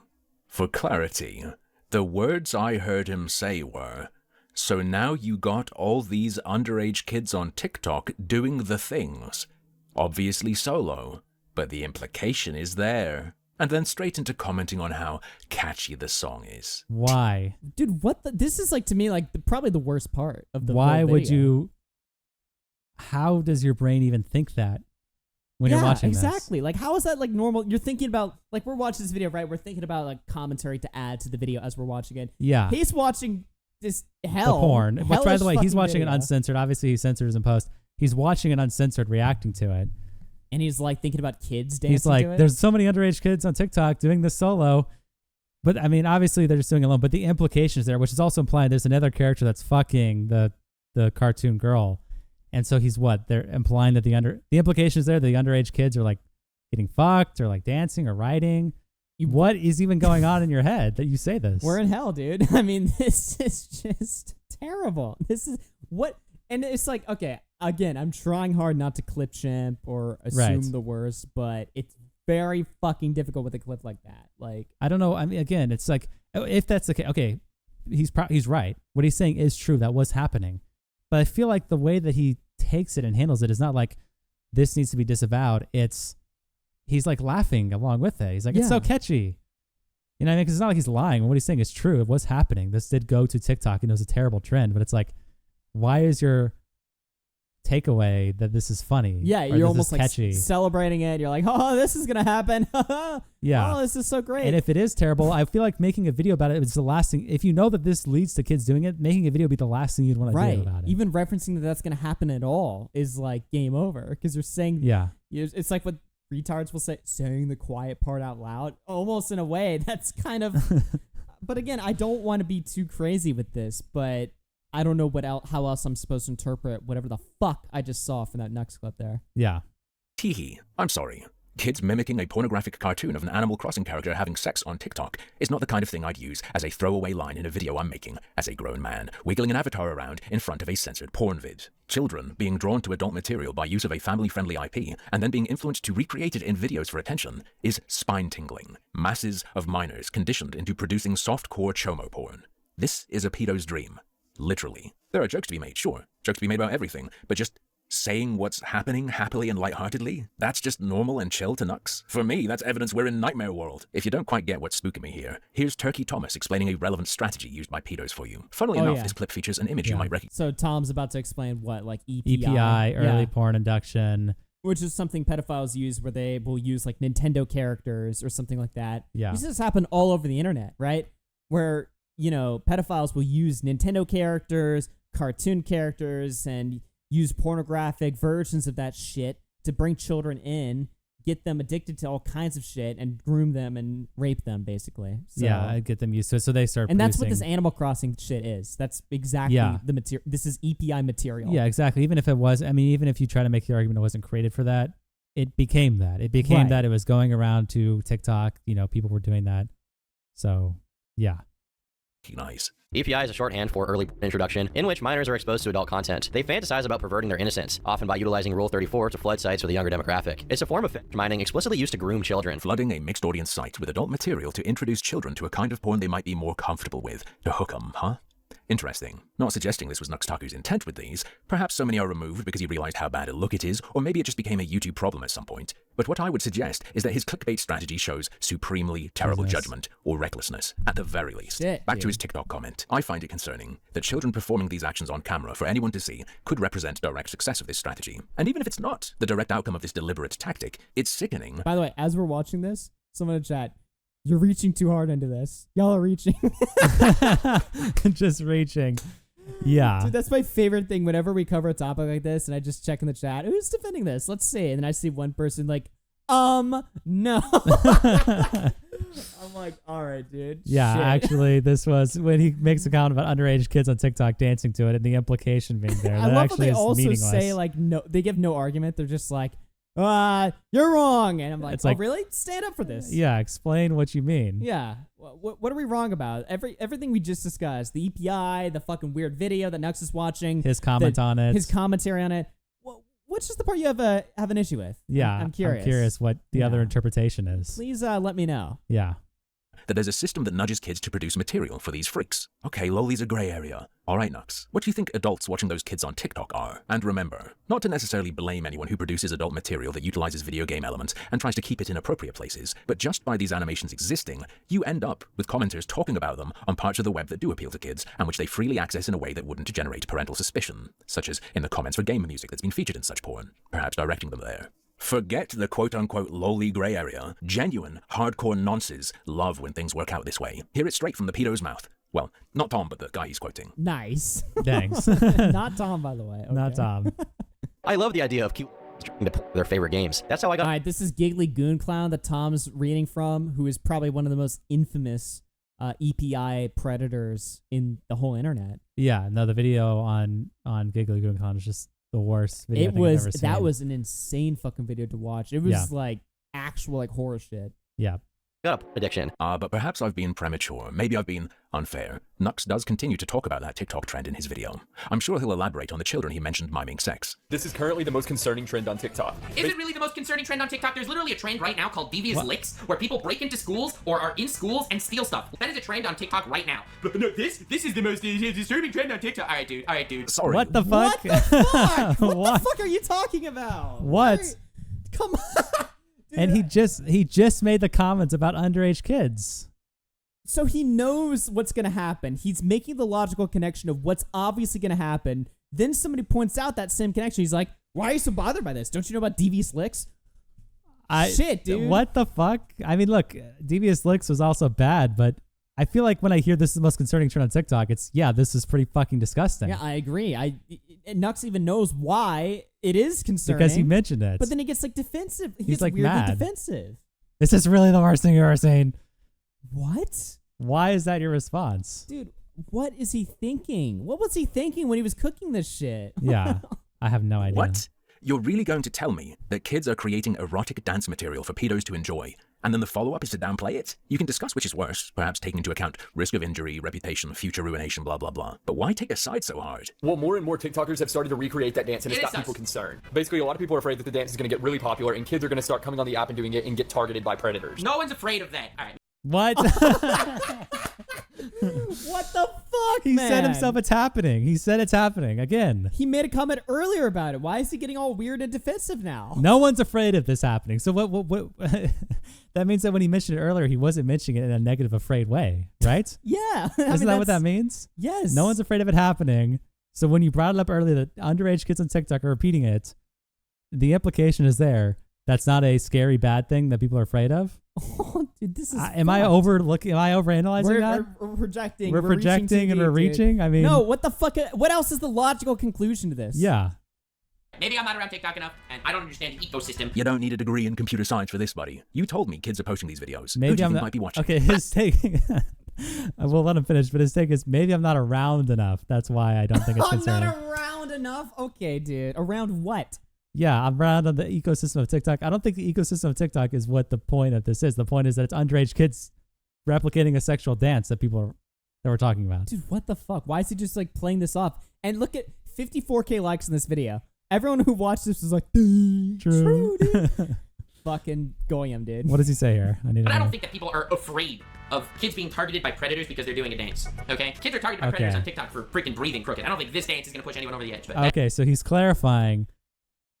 For clarity, the words I heard him say were, "So now you got all these underage kids on TikTok doing the things. Obviously solo, but the implication is there." And then straight into commenting on how catchy the song is. Why? Dude, this is like, to me, like probably the worst part of the Why whole would video. you? How does your brain even think that when you're watching this? Exactly. Like, how is that like normal? You're thinking about, like, we're watching this video, right? We're thinking about like commentary to add to the video as we're watching it. Yeah. He's watching this The porn. Which, by hellish the way, he's fucking watching video. it uncensored. Obviously, he censors in post. He's watching it uncensored, reacting to it. And he's like thinking about kids dancing He's like, to it. there's so many underage kids on TikTok doing this solo. But I mean, obviously they're just doing it alone. But the implication is there, which is also implying there's another character that's fucking the cartoon girl. And so he's what? They're implying that the implication is there, the underage kids are like getting fucked or like dancing or riding. What is even going on in your head that you say this? We're in hell, dude. I mean, this is just terrible. This is what, and it's like, okay, again, I'm trying hard not to clip chimp or assume the worst, but it's very fucking difficult with a clip like that. Like, I don't know. I mean, again, it's like, if that's the case, okay, he's right. What he's saying is true. That was happening. But I feel like the way that he takes it and handles it is not like this needs to be disavowed. He's like laughing along with it. He's like, it's so catchy. You know what I mean? Because it's not like he's lying. What he's saying is true. It was happening. This did go to TikTok and it was a terrible trend. But it's like, why is your takeaway that this is funny? Yeah, or you're this almost is like catchy? celebrating it. You're like, oh, this is gonna happen. Yeah. Oh, this is so great. And if it is terrible, I feel like making a video about it is the last thing. If you know that this leads to kids doing it, making a video would be the last thing you'd want to do about it. Even referencing that that's gonna happen at all is like game over, because you're saying, it's like what retards will say, saying the quiet part out loud, almost in a way that's kind of. But again, I don't want to be too crazy with this, but I don't know how else I'm supposed to interpret whatever the fuck I just saw from that Nux clip there. Yeah. Teehee, I'm sorry. Kids mimicking a pornographic cartoon of an Animal Crossing character having sex on TikTok is not the kind of thing I'd use as a throwaway line in a video I'm making as a grown man, wiggling an avatar around in front of a censored porn vid. Children being drawn to adult material by use of a family-friendly IP and then being influenced to recreate it in videos for attention is spine-tingling. Masses of minors conditioned into producing soft-core chomo porn. This is a pedo's dream. Literally. There are jokes to be made, sure. Jokes to be made about everything, but just saying what's happening happily and lightheartedly, that's just normal and chill to Nux. For me, that's evidence we're in nightmare world. If you don't quite get what's spooking me here, here's Turkey Thomas explaining a relevant strategy used by pedos for you. Funnily enough, this clip features an image you might recognize. So Tom's about to explain what, like EPI? EPI, early porn induction. Which is something pedophiles use where they will use like Nintendo characters or something like that. Yeah. This has happened all over the internet, right? Where, you know, pedophiles will use Nintendo characters, cartoon characters, and use pornographic versions of that shit to bring children in, get them addicted to all kinds of shit, and groom them and rape them, basically. So, yeah, get them used to it. So they start and producing. that's what this Animal Crossing shit is. That's exactly the material. This is EPI material. Yeah, exactly. Even if it was, I mean, even if you try to make the argument it wasn't created for that, it became that. It became that. It was going around to TikTok. You know, people were doing that. So, yeah. Nice. EPI is a shorthand for early introduction, in which minors are exposed to adult content. They fantasize about perverting their innocence, often by utilizing Rule 34 to flood sites with a younger demographic. It's a form of fetish mining explicitly used to groom children. Flooding a mixed audience site with adult material to introduce children to a kind of porn they might be more comfortable with, to hook 'em, huh? Interesting. Not suggesting this was Nux Taku's intent with these. Perhaps so many are removed because he realized how bad a look it is, or maybe it just became a YouTube problem at some point. But what I would suggest is that his clickbait strategy shows supremely terrible judgment, or recklessness, at the very least. Back to his TikTok comment. I find it concerning that children performing these actions on camera for anyone to see could represent direct success of this strategy. And even if it's not the direct outcome of this deliberate tactic, it's sickening. By the way, as we're watching this, someone in chat, you're reaching too hard into this. Y'all are reaching. Just reaching. Yeah. Dude, that's my favorite thing whenever we cover a topic like this and I just check in the chat, who's defending this? Let's see. And then I see one person like, no. I'm like, all right, dude. Yeah, shit. Actually, this was when he makes a comment about underage kids on TikTok dancing to it and the implication being there. I love when they also say, like, no, they give no argument. They're just like, you're wrong. And I'm like, really? Stand up for this. Yeah, explain what you mean. Yeah. What are we wrong about? Everything we just discussed, the EPI, the fucking weird video that Nux is watching. His comment on it. His commentary on it. Which is the part you have an issue with? Yeah. I'm curious. I'm curious what the other interpretation is. Please let me know. Yeah. That there's a system that nudges kids to produce material for these freaks. Okay, lolly's a grey area. Alright, Nux. What do you think adults watching those kids on TikTok are? And remember, not to necessarily blame anyone who produces adult material that utilizes video game elements and tries to keep it in appropriate places, but just by these animations existing, you end up with commenters talking about them on parts of the web that do appeal to kids and which they freely access in a way that wouldn't generate parental suspicion, such as in the comments for game music that's been featured in such porn, perhaps directing them there. Forget the quote-unquote lowly grey area. Genuine, hardcore nonces love when things work out this way. Hear it straight from the pedo's mouth. Well, not Tom, but the guy he's quoting. Nice. Thanks. Not Tom, by the way. Okay. Not Tom. I love the idea of cute trying to play their favorite games. That's how I got. All right, this is Giggly Goon Clown that Tom's reading from, who is probably one of the most infamous EPI predators in the whole internet. Yeah, no, the video on Giggly Goon Con is just the worst video I've ever seen. That was an insane fucking video to watch. It was like actual like horror shit. Yeah. Got a addiction. But perhaps I've been premature. Maybe I've been unfair. Nux does continue to talk about that TikTok trend in his video. I'm sure he'll elaborate on the children he mentioned miming sex. This is currently the most concerning trend on TikTok. Is it really the most concerning trend on TikTok? There's literally a trend right now called devious licks, where people break into schools or are in schools and steal stuff. That is a trend on TikTok right now. But no, this is the most disturbing trend on TikTok. All right, dude. Sorry. What the fuck? What the fuck? What the fuck are you talking about? What? Come on. Dude, and he just made the comments about underage kids. So he knows what's going to happen. He's making the logical connection of what's obviously going to happen. Then somebody points out that same connection. He's like, why are you so bothered by this? Don't you know about devious licks? Shit, dude. What the fuck? I mean, look, devious licks was also bad, but I feel like when I hear this is the most concerning trend on TikTok, this is pretty fucking disgusting. Yeah, I agree. Nux even knows why it is concerning. Because he mentioned it. But then he gets like defensive. He He's gets like weirdly mad. defensive. This is really the worst thing you've ever seen. What? Why is that your response? Dude, what is he thinking? What was he thinking when he was cooking this shit? Yeah, I have no idea. What? You're really going to tell me that kids are creating erotic dance material for pedos to enjoy, and then the follow-up is to downplay it? You can discuss which is worse, perhaps taking into account risk of injury, reputation, future ruination, blah, blah, blah. But why take a side so hard? Well, more and more TikTokers have started to recreate that dance, and it's It got is people us. concerned. Basically, a lot of people are afraid that the dance is going to get really popular, and kids are going to start coming on the app and doing it and get targeted by predators. No one's afraid of that. All right. What? What the fuck, He man? said himself it's happening. He said it's happening again. He made a comment earlier about it. Why is he getting all weird and defensive now? No one's afraid of this happening. So what that means that when he mentioned it earlier, he wasn't mentioning it in a negative, afraid way, right? Yeah. Isn't that what that means? Yes. No one's afraid of it happening. So when you brought it up earlier that underage kids on TikTok are repeating it, the implication is there. That's not a scary bad thing that people are afraid of. Oh, dude, this is. Am I overlooking? Am I overanalyzing that? We're projecting. We're projecting and we're reaching. reaching. I mean, No, what the fuck? What else is the logical conclusion to this? Yeah. Maybe I'm not around TikTok enough, and I don't understand the ecosystem. You don't need a degree in computer science for this, buddy. You told me kids are posting these videos. Who Maybe do you I'm think not, might be watching? Okay, his take. We'll let him finish, but his take is maybe I'm not around enough. That's why I don't think it's I'm concerning. not around enough. Okay, dude. Around what? Yeah, I'm around on the ecosystem of TikTok. I don't think the ecosystem of TikTok is what the point of this is. The point is that it's underage kids replicating a sexual dance that that we're talking about. Dude, what the fuck? Why is he just like playing this off? And look at 54K likes in this video. Everyone who watched this was like, true, dude. Fucking Goyim, dude. What does he say here? But I don't think that people are afraid of kids being targeted by predators because they're doing a dance. Okay? Kids are targeted by predators on TikTok for freaking breathing crooked. I don't think this dance is going to push anyone over the edge. But Okay, so he's clarifying.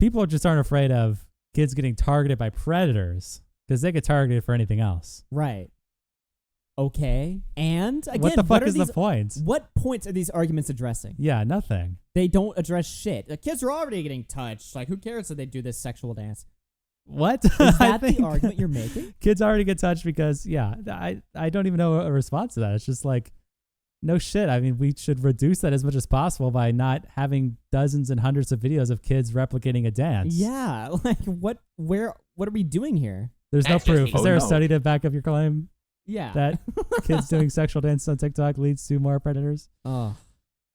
People just aren't afraid of kids getting targeted by predators because they get targeted for anything else. Right. Okay. And again, What the fuck is these, the point? What points are these arguments addressing? Yeah, nothing. They don't address shit. The kids are already getting touched. Like, who cares that they do this sexual dance? What? Is I that the think argument you're making? Kids already get touched because, yeah, I don't even know a response to that. It's just like, no shit. I mean, we should reduce that as much as possible by not having dozens and hundreds of videos of kids replicating a dance. Yeah. Like, what are we doing here? There's no That's just proof. me. Is there Oh, a no. study to back up your claim Yeah. that kids doing sexual dances on TikTok leads to more predators? Oh.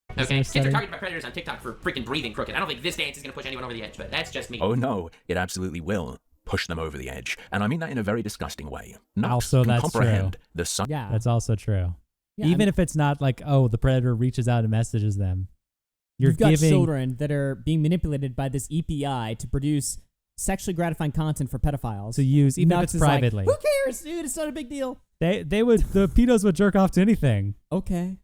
Is there okay? a Kids study? are targeted by predators on TikTok for freaking breathing crooked. I don't think this dance is going to push anyone over the edge, but that's just me. Oh no, it absolutely will push them over the edge. And I mean that in a very disgusting way. Nux Also, can that's comprehend true. the sci- Yeah. That's also true. Yeah, Even if it's not like, oh, the predator reaches out and messages them. you've got children that are being manipulated by this EPI to produce sexually gratifying content for pedophiles. to use, even Nux if it's is like, privately. who cares, dude? It's not a big deal. The pedos would jerk off to anything. Okay.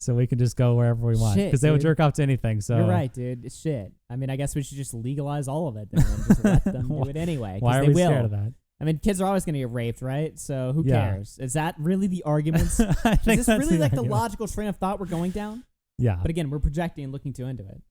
So we can just go wherever we want. Shit, Because they would dude. jerk off to anything. So You're right, dude. It's shit. I mean, I guess we should just legalize all of it then and just let them do it anyway. 'cause Why are they we will. scared of that? I mean, kids are always going to get raped, right? So who Yeah. cares? Is that really the arguments? I think Is this that's really like the argument. logical train of thought we're going down? Yeah. But again, we're projecting and looking too into it.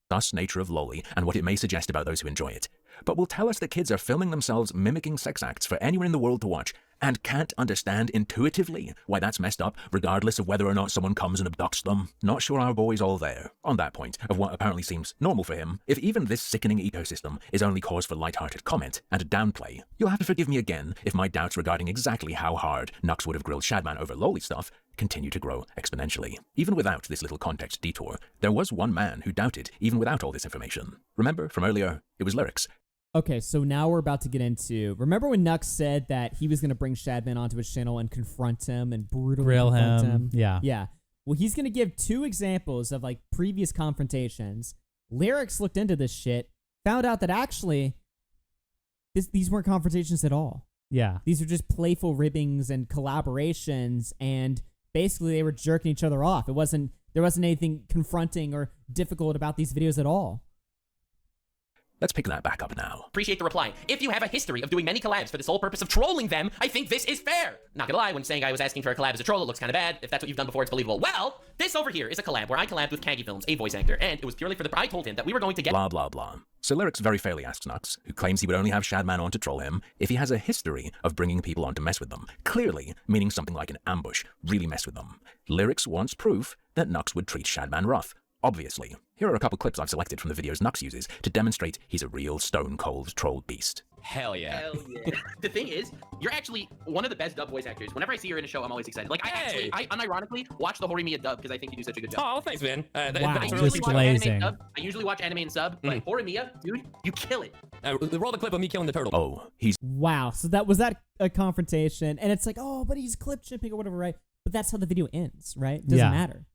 thus nature of loli and what it may suggest about those who enjoy it, but will tell us that kids are filming themselves mimicking sex acts for anyone in the world to watch and can't understand intuitively why that's messed up, regardless of whether or not someone comes and abducts them. Not sure our boy's all there on that point of what apparently seems normal for him. If even this sickening ecosystem is only cause for light-hearted comment and downplay, you'll have to forgive me again if my doubts regarding exactly how hard Nux would have grilled Shadman over loli stuff continue to grow exponentially. Even without this little context detour, there was one man who doubted even without all this information. Remember from earlier, it was Lyrics. Okay, so now we're about to get into... Remember when Nux said that he was going to bring Shadman onto his channel and confront him and brutally Grill confront him. Yeah. Yeah. Well, he's going to give 2 examples of, like, previous confrontations. Lyrics looked into this shit, found out that actually these weren't confrontations at all. Yeah. These are just playful ribbings and collaborations, and basically they were jerking each other off. There wasn't anything confronting or difficult about these videos at all. Let's pick that back up now. Appreciate the reply. If you have a history of doing many collabs for the sole purpose of trolling them, I think this is fair. Not gonna lie, when saying I was asking for a collab as a troll, it looks kind of bad. If that's what you've done before, it's believable. Well, this over here is a collab where I collabed with Kagi Films, a voice actor, and it was purely for the... I told him that we were going to get... Blah, blah, blah. So Lyrics very fairly asks Nux, who claims he would only have Shadman on to troll him, if he has a history of bringing people on to mess with them. Clearly, meaning something like an ambush, really mess with them. Lyrics wants proof that Nux would treat Shadman rough. Obviously. Here are a couple clips I've selected from the videos Nux uses to demonstrate he's a real stone-cold troll beast. Hell yeah. Hell yeah. The thing is, you're actually one of the best dub voice actors. Whenever I see you in a show, I'm always excited. Like, I unironically watch the Horimiya dub because I think you do such a good job. Oh, thanks, man. Wow, I just glazing. I usually watch anime and sub, but Horimiya, dude, you kill it. Roll the clip of me killing the turtle. Oh, he's Wow. So was that a confrontation? And it's like, oh, but he's clip chipping or whatever, right? But that's how the video ends, right? Doesn't matter.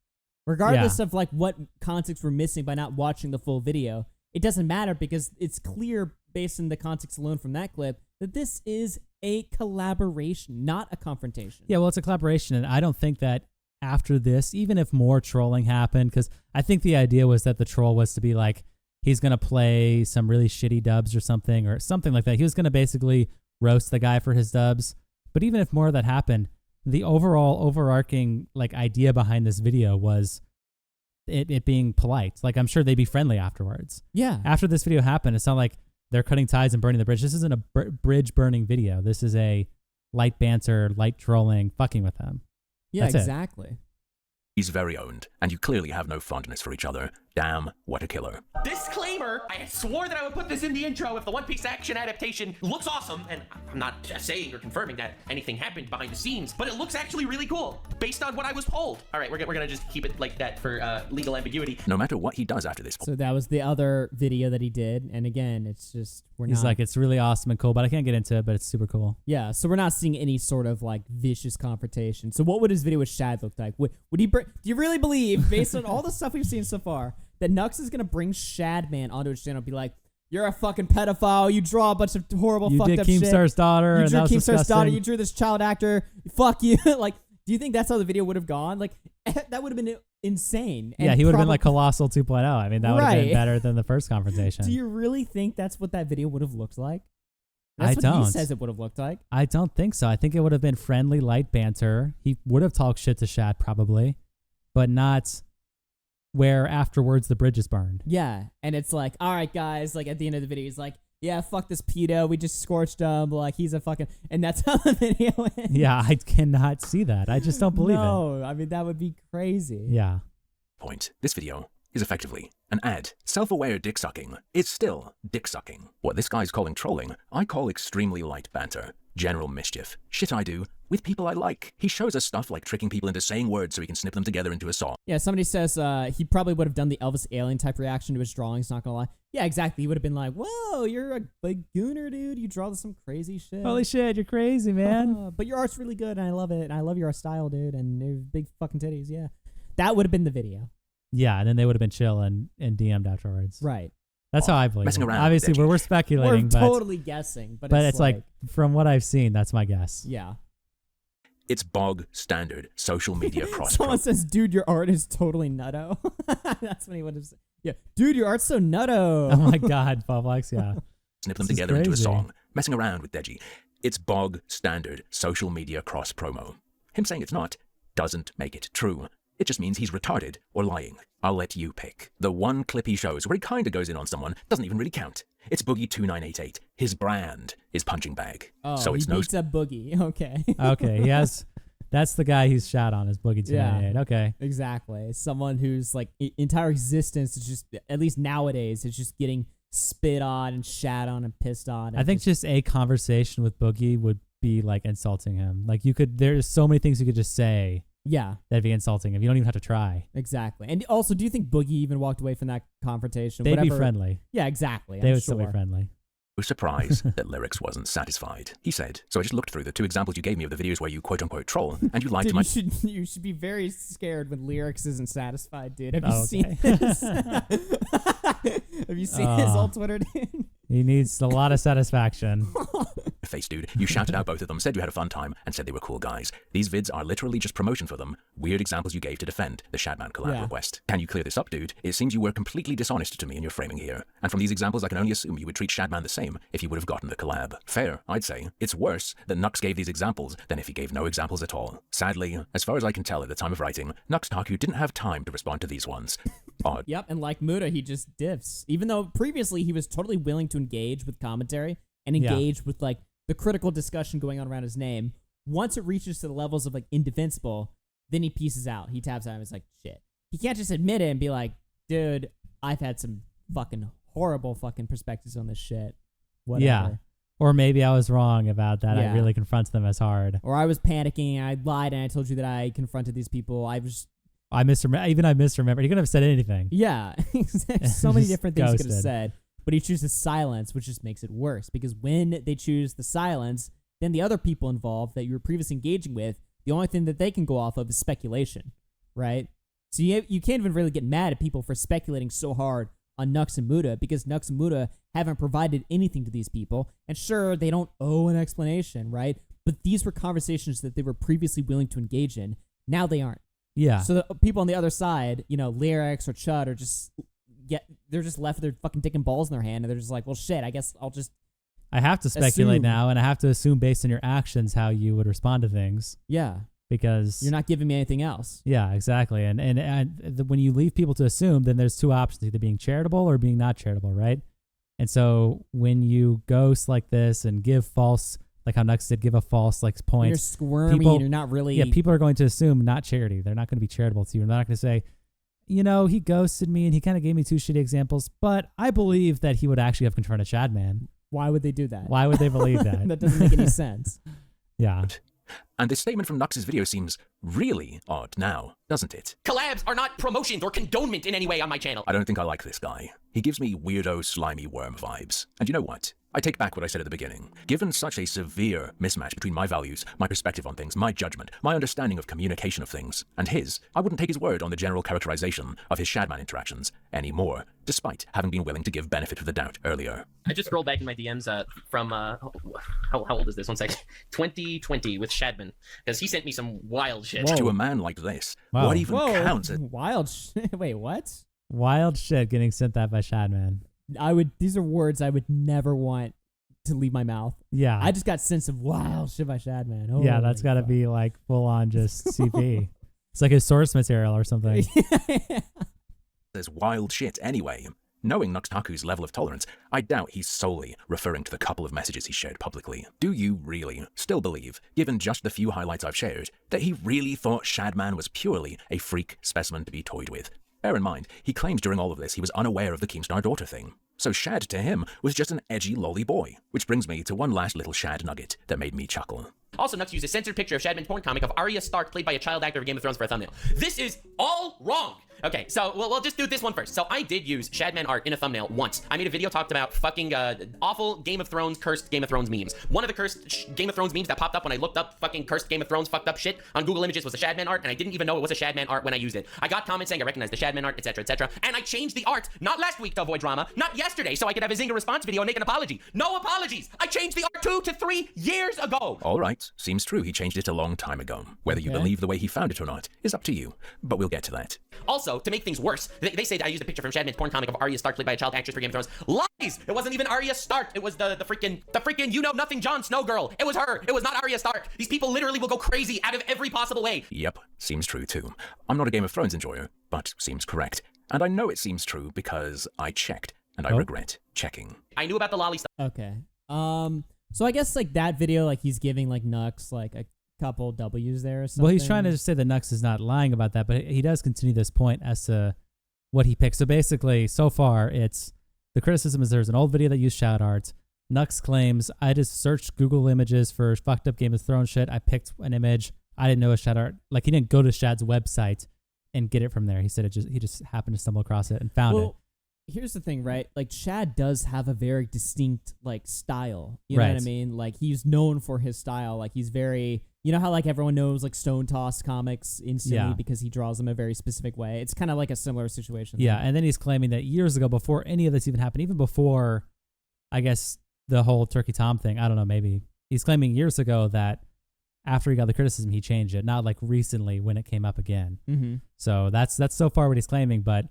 Regardless of like what context we're missing by not watching the full video, it doesn't matter because it's clear based on the context alone from that clip that this is a collaboration, not a confrontation. Yeah, well, it's a collaboration, and I don't think that after this, even if more trolling happened, because I think the idea was that the troll was to be like, he's going to play some really shitty dubs or something like that. He was going to basically roast the guy for his dubs. But even if more of that happened, the overarching like idea behind this video was it being polite. Like, I'm sure they'd be friendly afterwards. Yeah. After this video happened, it's not like they're cutting ties and burning the bridge. This isn't a bridge burning video. This is a light banter, light trolling, fucking with them. Yeah, That's exactly. He's very owned, and you clearly have no fondness for each other. Damn, what a killer. Disclaimer, I swore that I would put this in the intro if the One Piece action adaptation looks awesome, and I'm not saying or confirming that anything happened behind the scenes, but it looks actually really cool, based on what I was told. All right, we're gonna just keep it like that for legal ambiguity. No matter what he does after this So that was the other video that he did. And again, it's just, He's like, it's really awesome and cool, but I can't get into it, but it's super cool. yeah, so we're not seeing any sort of like vicious confrontation. So what would his video with Shad look like? Would he do you really believe, based on all the stuff we've seen so far, that Nux is going to bring Shadman onto his channel and be like, you're a fucking pedophile, you draw a bunch of horrible fucked up shit. You did Keemstar's daughter, You drew and that was Keemstar's daughter, disgusting. you drew this child actor, fuck you. Like, do you think that's how the video would have gone? Like, that would have been insane. Yeah, And he would have been like Colossal 2.0. I mean, that would have been Right. better than the first confrontation. Do you really think that's what that video would have looked like? I That's what he don't. says it would have looked like. I don't think so. I think it would have been friendly, light banter. He would have talked shit to Shad probably, but not where afterwards the bridge is burned. Yeah, and it's like, all right, guys, like at the end of the video, he's like, yeah, fuck this pedo, we just scorched him, like he's a fucking, and that's how the video ends. Yeah, I cannot see that. I just don't believe it. No, I mean, that would be crazy. Yeah. point, this video is effectively an ad. Self-aware dick sucking is still dick sucking. What this guy's calling trolling, I call extremely light banter. General mischief. Shit I do with people I like. He shows us stuff like tricking people into saying words so he can snip them together into a song. Yeah, somebody says he probably would have done the Elvis Alien type reaction to his drawings, not gonna lie. Yeah, exactly. He would have been like, whoa, you're a big gooner, dude. You draw some crazy shit. Holy shit, you're crazy, man. But your art's really good, and I love it, and I love your style, dude, and your big fucking titties, yeah. That would have been the video. Yeah, and then they would have been chill and DM'd afterwards. Right. That's how I believe Messing it. around, Obviously, bitchy. we're speculating, We're but totally guessing, but it's like, from what I've seen, that's my guess. yeah. It's bog standard social media cross. Someone says, dude, your art is totally nutto. That's what he would have said. Yeah, dude, your art's so nutto. Oh my God, Publix, yeah. Snip them This is together into a crazy. song. Messing around with Deji. It's bog standard social media cross promo. Him saying it's not doesn't make it true. It just means he's retarded or lying. I'll let you pick. The one clip he shows where he kinda goes in on someone doesn't even really count. It's Boogie2988. His brand is Punching Bag. Oh, so he it's no beats up Boogie. Okay. Okay, he has. That's the guy he's shot on, is Boogie 298. Yeah. Okay. Exactly. Someone whose like entire existence is just, at least nowadays, is just getting spit on and shat on and pissed on. And I think just a conversation with Boogie would be like insulting him. Like there's so many things you could just say yeah, that'd be insulting him. You don't even have to try. exactly. And also, do you think Boogie even walked away from that confrontation? They'd be Whatever- friendly. Yeah, exactly. They I'm would still be sure. friendly. surprise that Lyrics wasn't satisfied. He said, so I just looked through the two examples you gave me of the videos where you quote-unquote troll, and you lied Dude, to my... you should be very scared when Lyrics isn't satisfied, dude. Have you Oh, seen okay. this? Have you seen his Oh. old Twitter, dude? He needs a lot of satisfaction. face, dude. You shouted out both of them, said you had a fun time, and said they were cool guys. These vids are literally just promotion for them. Weird examples you gave to defend the Shadman collab Yeah. request. Can you clear this up, dude? It seems you were completely dishonest to me in your framing here. And from these examples, I can only assume you would treat Shadman the same if you would have gotten the collab. Fair, I'd say. It's worse that Nux gave these examples than if he gave no examples at all. Sadly, as far as I can tell at the time of writing, Nux Taku didn't have time to respond to these ones. Odd. Yep, and like Muda, he just diffs. Even though previously he was totally willing to engage with commentary and engage with like the critical discussion going on around his name. Once it reaches to the levels of like indefensible, then he pieces out. He taps out and is like, shit. He can't just admit it and be like, dude, I've had some fucking horrible fucking perspectives on this shit. Whatever. Yeah. Or maybe I was wrong about that. Yeah. I really confronted them as hard. Or I was panicking and I lied and I told you that I confronted these people. I misremembered. He couldn't have said anything. Yeah. So many different things he could have Ghosted. said. But he chooses silence, which just makes it worse. Because when they choose the silence, then the other people involved that you were previously engaging with, the only thing that they can go off of is speculation, right? So you can't even really get mad at people for speculating so hard on Nux and Muda, because Nux and Muda haven't provided anything to these people. And sure, they don't owe an explanation, right? But these were conversations that they were previously willing to engage in. Now they aren't. Yeah. So the people on the other side, Lyrics or Chud, they're just left with their fucking dick and balls in their hand, and they're just like, well, shit, I guess I'll just. I have to speculate assume. now, and I have to assume based on your actions how you would respond to things. Yeah. Because You're not giving me anything else. Yeah, exactly. And when you leave people to assume, then there's two options: either being charitable or being not charitable, right? And so when you ghost like this and give false, like how Nux did, give a false like When point, you're squirmy and you're not really. Yeah, people are going to assume not charity. They're not going to be charitable to you. They're not going to say, he ghosted me and he kind of gave me two shitty examples, but I believe that he would actually have confronted Shadman. Why would they do that? Why would they believe that? That doesn't make any sense. Yeah. And this statement from Nux's video seems really odd now, doesn't it? Collabs are not promotions or condonement in any way on my channel. I don't think I like this guy. He gives me weirdo, slimy worm vibes. And you know what? I take back what I said at the beginning. Given such a severe mismatch between my values, my perspective on things, my judgment, my understanding of communication of things, and his, I wouldn't take his word on the general characterization of his Shadman interactions anymore, despite having been willing to give benefit of the doubt earlier. I just scrolled back in my DMs from how old is this? 1 second. 2020 with Shadman, because he sent me some wild shit. To a man like this, Wow. what even counts as... Wild shit. Wait, what? Wild shit getting sent that by Shadman. These are words I would never want to leave my mouth. Yeah. I just got sense of wild shit by Shadman. Yeah, that's got to be like full on just CP. It's like his source material or something. There's wild shit anyway. Knowing Nux Taku's level of tolerance, I doubt he's solely referring to the couple of messages he shared publicly. Do you really still believe, given just the few highlights I've shared, that he really thought Shadman was purely a freak specimen to be toyed with? Bear in mind, he claimed during all of this he was unaware of the Keemstar daughter thing. So Shad to him was just an edgy lolly boy. Which brings me to one last little Shad nugget that made me chuckle. Also, Nux used a censored picture of Shadman's porn comic of Arya Stark played by a child actor of Game of Thrones for a thumbnail. This is all wrong. Okay, so we'll just do this one first. So I did use Shadman art in a thumbnail once. I made a video talked about fucking awful Game of Thrones, cursed Game of Thrones memes. One of the cursed Game of Thrones memes that popped up when I looked up fucking cursed Game of Thrones fucked up shit on Google Images was a Shadman art, and I didn't even know it was a Shadman art when I used it. I got comments saying I recognize the Shadman art, etc., etc., and I changed the art, not last week to avoid drama, not yesterday, so I could have a Zynga response video and make an apology. No apologies! I changed the art 2 to 3 years ago! Alright, seems true he changed it a long time ago. Whether you believe the way he found it or not is up to you, but we'll get to that. Also, to make things worse, they said I used a picture from Shadman's porn comic of Arya Stark played by a child actress for Game of Thrones. Lies! It wasn't even Arya Stark. It was the freaking you-know-nothing Jon Snow girl. It was her. It was not Arya Stark. These people literally will go crazy out of every possible way. Yep, seems true too. I'm not a Game of Thrones enjoyer, but seems correct. And I know it seems true because I checked, and I regret checking. I knew about the lolly stuff. Okay. So I guess like that video, like he's giving like Nux like a couple W's there or something. Well, he's trying to say that Nux is not lying about that, but he does continue this point as to what he picked. So basically, so far, it's the criticism is there's an old video that used shout arts. Nux claims, I just searched Google Images for fucked up Game of Thrones shit. I picked an image. I didn't know a shout art. Like, he didn't go to Shad's website and get it from there. He said he just happened to stumble across it and found it. Here's the thing, right? Like, Shad does have a very distinct, like, style. You know what I mean? Like, he's known for his style. Like, he's very... You know how, like, everyone knows, like, Stone Toss comics instantly because he draws them a very specific way? It's kind of like a similar situation. Yeah, and then he's claiming that years ago, before any of this even happened, even before, I guess, the whole Turkey Tom thing, I don't know, maybe. He's claiming years ago that after he got the criticism, he changed it, not, like, recently when it came up again. Mm-hmm. So that's so far what he's claiming, but...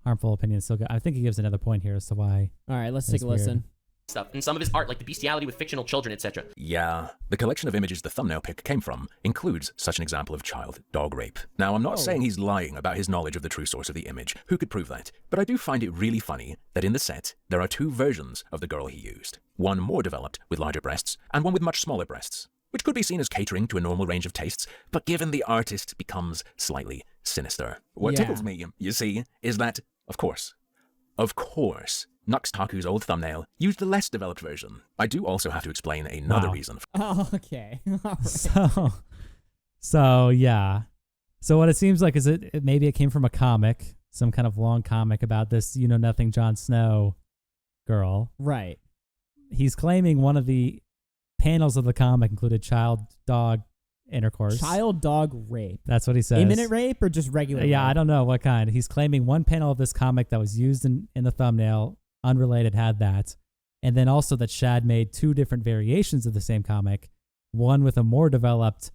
Harmful opinion still good. I think he gives another point here as to why. All right, let's take a listen. Stuff and some of his art, like the bestiality with fictional children, etc. Yeah, the collection of images the thumbnail pic came from includes such an example of child dog rape. Now, I'm not saying he's lying about his knowledge of the true source of the image. Who could prove that? But I do find it really funny that in the set, there are two versions of the girl he used. One more developed, with larger breasts, and one with much smaller breasts, which could be seen as catering to a normal range of tastes, but given the artist becomes slightly sinister. What tickles me, you see, is that Of course, Nux Taku's old thumbnail used the less developed version. I do also have to explain another reason. Oh, okay. All right. So yeah. So what it seems like is maybe it came from a comic, some kind of long comic about this nothing Jon Snow girl. Right. He's claiming one of the panels of the comic included child-dog intercourse. Child-dog rape. That's what he says. Imminent rape or just regular rape? I don't know what kind. He's claiming one panel of this comic that was used in the thumbnail, unrelated, had that. And then also that Shad made 2 different variations of the same comic, one with a more developed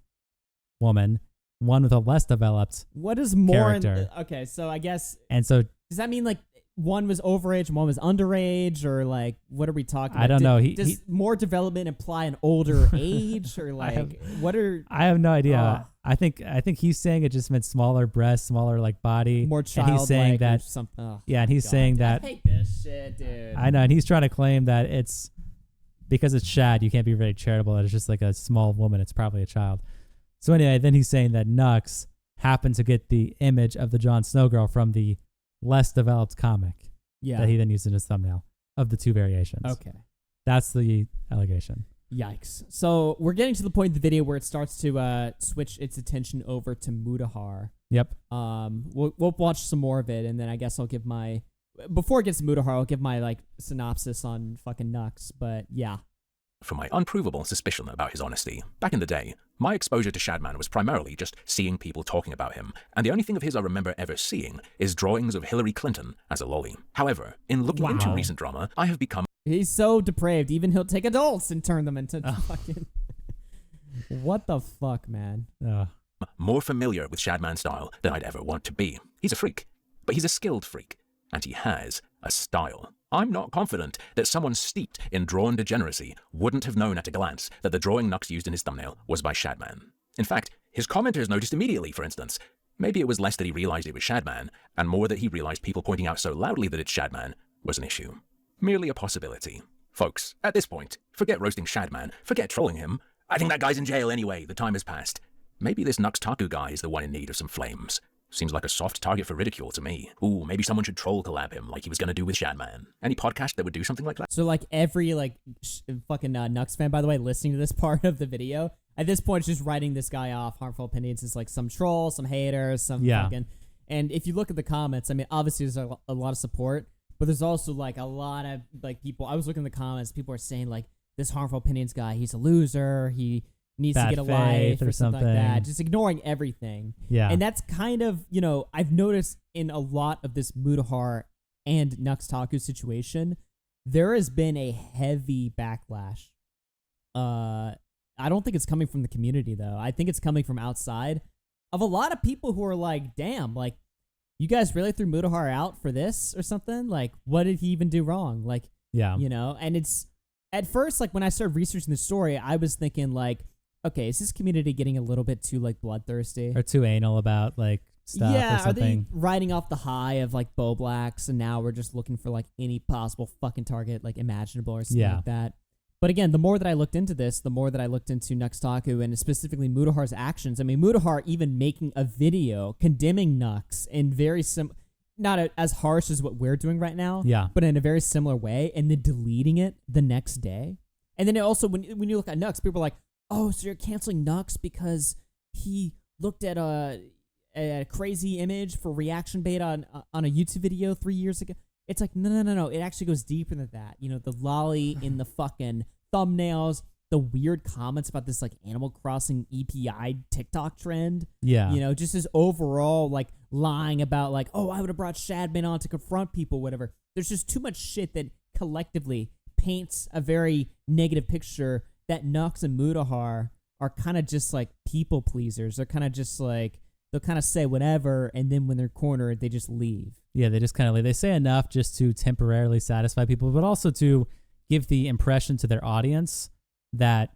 woman, one with a less developed What is more character. Okay, so I guess... And so... Does that mean, like, one was overage and one was underage? Or, like, what are we talking about? I don't know. Does more development imply an older age? Or, like, what are... I have no idea. I think he's saying it just meant smaller breasts, smaller, like, body. More childlike. And he's saying that... something. Oh, yeah, and he's saying that... I hate this shit, dude. I know, and he's trying to claim that it's... Because it's Shad, you can't be very charitable. That it's just like a small woman. It's probably a child. So anyway, then he's saying that Nux happened to get the image of the Jon Snow girl from the less developed comic that he then used in his thumbnail of the 2 variations. Okay. That's the allegation. Yikes. So we're getting to the point in the video where it starts to switch its attention over to Mutahar. Yep. We'll watch some more of it, and then I guess I'll give my... Before it gets to Mutahar, I'll give my, like, synopsis on fucking Nux, but yeah. For my unprovable suspicion about his honesty. Back in the day, my exposure to Shadman was primarily just seeing people talking about him, and the only thing of his I remember ever seeing is drawings of Hillary Clinton as a lolly. However, in looking into recent drama, I have become... He's so depraved, even he'll take adults and turn them into fucking... What the fuck, man? more familiar with Shadman's style than I'd ever want to be. He's a freak, but he's a skilled freak, and he has a style. I'm not confident that someone steeped in drawn degeneracy wouldn't have known at a glance that the drawing Nux used in his thumbnail was by Shadman. In fact, his commenters noticed immediately, for instance. Maybe it was less that he realized it was Shadman, and more that he realized people pointing out so loudly that it's Shadman was an issue. Merely a possibility. Folks, at this point, forget roasting Shadman, forget trolling him. I think that guy's in jail anyway, the time has passed. Maybe this Nux Taku guy is the one in need of some flames. Seems like a soft target for ridicule to me. Ooh, maybe someone should troll collab him like he was gonna do with Shadman. Any podcast that would do something like that? So like every fucking Nux fan, by the way, listening to this part of the video, at this point, is just writing this guy off, harmful opinions, is like some troll, some hater, some fucking... And if you look at the comments, I mean, obviously there's a lot of support, but there's also like a lot of like people, I was looking at the comments, people are saying like, this harmful opinions guy, he's a loser, he needs to get a life or something like that. Just ignoring everything. Yeah. And that's kind of, you know, I've noticed in a lot of this Mutahar and Nux Taku situation, there has been a heavy backlash. I don't think it's coming from the community though. I think it's coming from outside of a lot of people who are like, damn, like, you guys really threw Mutahar out for this or something? Like, what did he even do wrong? Like, you know, and it's, at first, like, when I started researching the story, I was thinking, like, okay, is this community getting a little bit too, like, bloodthirsty? Or too anal about, like, stuff or something? Are they riding off the high of, like, Bo Blacks, and now we're just looking for, like, any possible fucking target, like, imaginable or something like that? But again, the more that I looked into this, the more that I looked into Nux Taku and specifically Mutahar's actions. I mean, Mutahar even making a video condemning Nux in very not as harsh as what we're doing right now, but in a very similar way, and then deleting it the next day. And then it also, when you look at Nux, people are like, oh, so you're canceling Nux because he looked at a crazy image for reaction bait on a YouTube video 3 years ago. It's like, no. It actually goes deeper than that. You know, the lolly in the fucking thumbnails, the weird comments about this, like, Animal Crossing EPI TikTok trend. Yeah. You know, just this overall, like, lying about, like, oh, I would have brought Shadman on to confront people, whatever. There's just too much shit that collectively paints a very negative picture that Nux and Mutahar are kind of just, like, people pleasers. They're kind of just, like, they'll kind of say whatever, and then when they're cornered, they just leave. Yeah, they just kind of leave. They say enough just to temporarily satisfy people, but also to give the impression to their audience that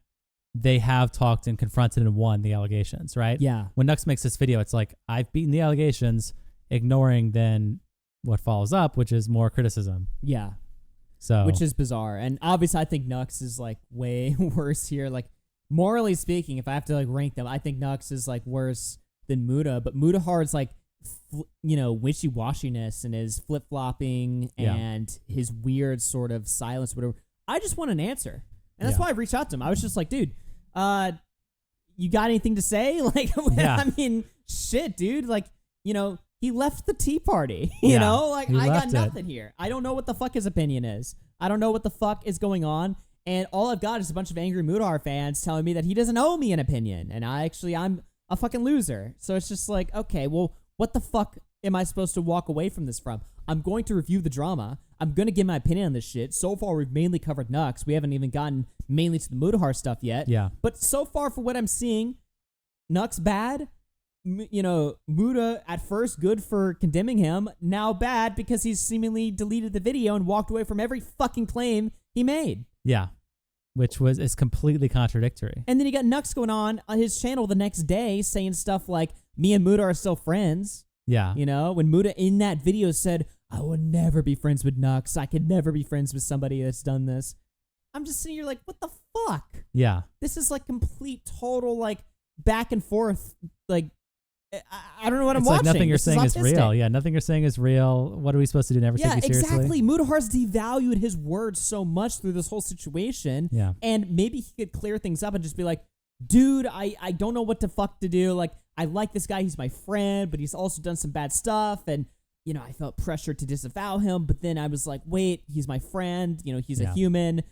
they have talked and confronted and won the allegations, right? Yeah. When Nux makes this video, it's like, I've beaten the allegations, ignoring then what follows up, which is more criticism. Yeah. So, which is bizarre. And obviously, I think Nux is, like, way worse here. Like, morally speaking, if I have to, like, rank them, I think Nux is, like, worse than Muta, but Mutahar is, like, wishy-washiness and his flip-flopping and his weird sort of silence, whatever. I just want an answer. And that's why I reached out to him. I was just like, dude, you got anything to say? Like, I mean, shit, dude. Like, he left the Tea Party. You know? Like, I got nothing here. I don't know what the fuck his opinion is. I don't know what the fuck is going on. And all I've got is a bunch of angry Mudar fans telling me that he doesn't owe me an opinion. And I'm a fucking loser. So it's just like, okay, well, what the fuck am I supposed to walk away from this from? I'm going to review the drama. I'm going to give my opinion on this shit. So far, we've mainly covered Nux. We haven't even gotten mainly to the Mudahar stuff yet. Yeah. But so far, for what I'm seeing, Nux bad. Muda at first good for condemning him. Now bad because he's seemingly deleted the video and walked away from every fucking claim he made. Yeah. Which is completely contradictory. And then he got Nux going on his channel the next day saying stuff like, me and Muda are still friends. Yeah. When Muda in that video said, I will never be friends with Nux. I could never be friends with somebody that's done this. I'm just sitting here like, what the fuck? Yeah. This is like complete, total, like, back and forth. Like, I don't know what I'm watching. Like nothing you're saying is real. Yeah, nothing you're saying is real. What are we supposed to do? Never take you seriously? Yeah, exactly. Mudahar's devalued his words so much through this whole situation. Yeah. And maybe he could clear things up and just be like, dude, I don't know what the fuck to do. Like, I like this guy. He's my friend, but he's also done some bad stuff. And, I felt pressure to disavow him. But then I was like, wait, he's my friend. He's a human.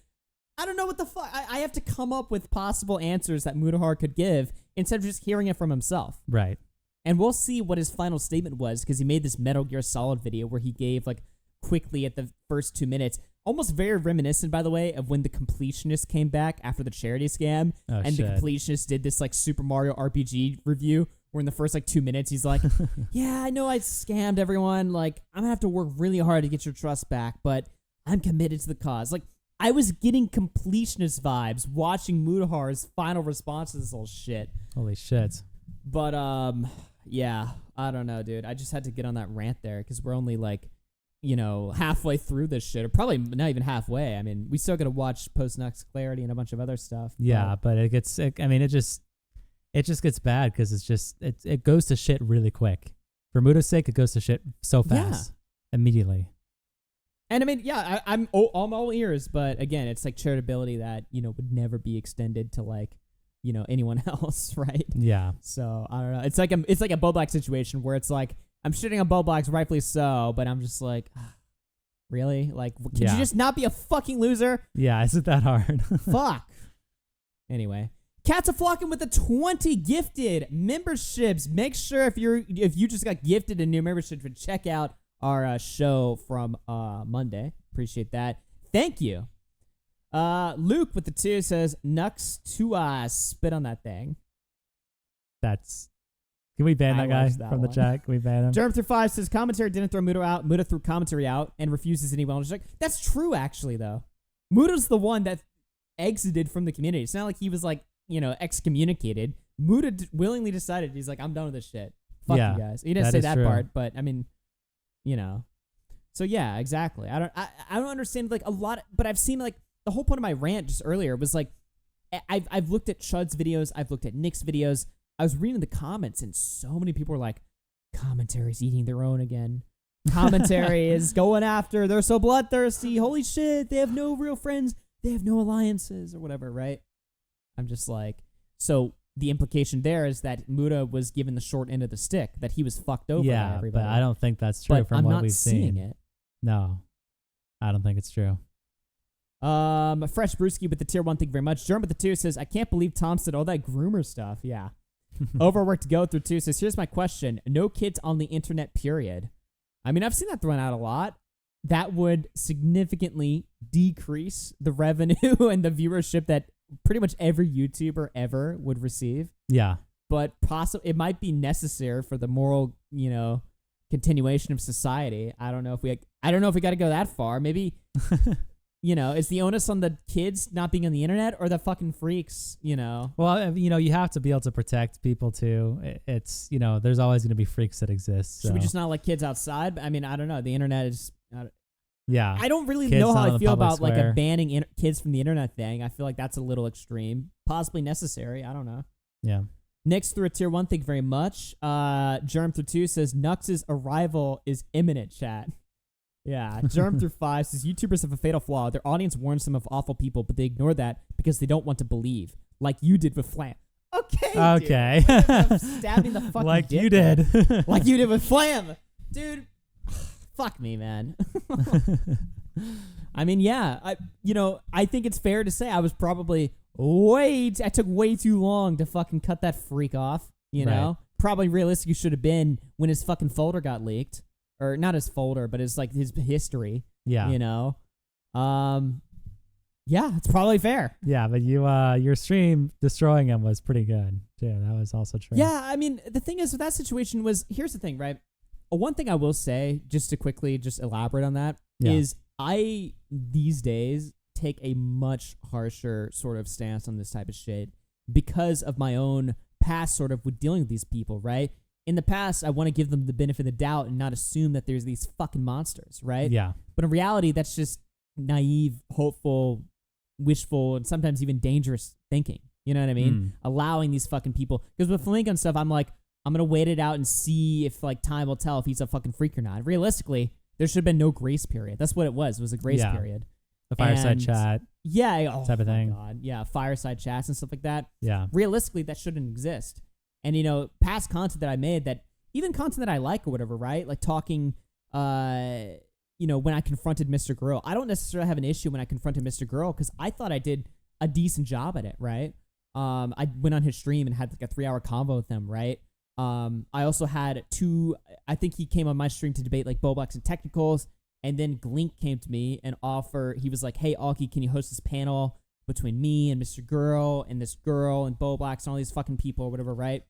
I don't know what the fuck. I have to come up with possible answers that Mudahar could give instead of just hearing it from himself. Right. And we'll see what his final statement was because he made this Metal Gear Solid video where he gave, like, quickly at the first 2 minutes, almost very reminiscent, by the way, of when the Completionist came back after the charity scam. The Completionist did this, like, Super Mario RPG review where in the first, like, 2 minutes he's like, yeah, I know I scammed everyone. Like, I'm going to have to work really hard to get your trust back, but I'm committed to the cause. Like, I was getting Completionist vibes watching Mudahar's final response to this whole shit. Holy shit. But, yeah, I don't know, dude. I just had to get on that rant there because we're only like, halfway through this shit, or probably not even halfway. I mean, we still got to watch Post Nux Clarity and a bunch of other stuff. Yeah, but it just gets bad because it goes to shit really quick. For Muda's sake, it goes to shit so fast, immediately. And I mean, yeah, I'm all ears, but again, it's like charitability that would never be extended to like. Anyone else, right? Yeah. So I don't know. It's like a Bo Black situation where it's like I'm shitting on Bo Black's, rightfully so, but I'm just like, really? Like, can you just not be a fucking loser? Yeah, isn't that hard? Fuck. Anyway, Cats are flocking with the 20 gifted memberships. Make sure if you just got gifted a new membership to check out our show from Monday. Appreciate that. Thank you. Luke with the 2 says, Nux to spit on that thing. Can we ban that guy from the chat? Can we ban him? Germ through 5 says, commentary didn't throw Muda out. Muda threw commentary out and refuses any wellness check. That's true, actually, though. Muda's the one that exited from the community. It's not like he was like, excommunicated. Muda willingly decided, he's like, I'm done with this shit. Fuck you guys. He didn't say that part, but I mean, So yeah, exactly. I don't understand like a lot, but I've seen like, the whole point of my rant just earlier was like, I've looked at Chud's videos, I've looked at Nick's videos, I was reading the comments, and so many people were like, commentary's eating their own again. Commentary is going after, they're so bloodthirsty, holy shit, they have no real friends, they have no alliances, or whatever, right? I'm just like, so the implication there is that Muda was given the short end of the stick, that he was fucked over by everybody. But I don't think that's true from what we've seen. I'm not seeing it. No, I don't think it's true. Fresh Brewski with the tier 1, thank you very much. Germ with the 2 says, I can't believe Tom said all that groomer stuff. Yeah. Overworked Go through 2 says, here's my question. No kids on the internet, period. I mean, I've seen that thrown out a lot. That would significantly decrease the revenue and the viewership that pretty much every YouTuber ever would receive. Yeah. But it might be necessary for the moral, continuation of society. I don't know if we got to go that far. Maybe is the onus on the kids not being on the internet or the fucking freaks, Well, you have to be able to protect people too. It's, there's always going to be freaks that exist. So. Should we just not let kids outside? I mean, I don't know. The internet is... Yeah. I don't really know how I feel about like a banning kids from the internet thing. I feel like that's a little extreme. Possibly necessary. I don't know. Yeah. Next through a tier 1, thank you very much. Germ through 2 says Nux's arrival is imminent, chat. Yeah. Germ through 5 says YouTubers have a fatal flaw. Their audience warns them of awful people, but they ignore that because they don't want to believe, like you did with Flam. Okay. Dude. Stabbing the fucking like dick you did. like you did with Flam, dude. Fuck me, man. I mean, yeah. I think it's fair to say I was probably I took way too long to fucking cut that freak off. You know, Right. Probably realistically should have been when his fucking folder got leaked, or not his folder, but his his history. Yeah. You know, yeah, it's probably fair. Yeah, but your stream destroying him was pretty good too. That was also true. Yeah, I mean, the thing is with that situation was, here's the thing, right? One thing I will say, just to quickly just elaborate on that, is I these days take a much harsher sort of stance on this type of shit because of my own past sort of with dealing with these people, right? In the past, I want to give them the benefit of the doubt and not assume that there's these fucking monsters, right? Yeah. But in reality, that's just naive, hopeful, wishful, and sometimes even dangerous thinking. You know what I mean? Allowing these fucking people. Because with Flamingo and stuff, I'm like, I'm going to wait it out and see if like time will tell if he's a fucking freak or not. Realistically, there should have been no grace period. That's what it was. It was a grace period. The fireside And- chat. Yeah. Type of thing. God. Yeah. Fireside chats and stuff like that. Yeah. Realistically, that shouldn't exist. And, past content that I made, that even content that I like or whatever, right? Like talking, when I confronted Mr. Girl. I don't necessarily have an issue when I confronted Mr. Girl because I thought I did a decent job at it, right? I went on his stream and had like a 3-hour convo with him, right? I also had I think he came on my stream to debate like Boblox and technicals, and then Glink came to me and he was like, hey, Augie, can you host this panel between me and Mr. Girl and this girl and Boblox and all these fucking people or whatever, right?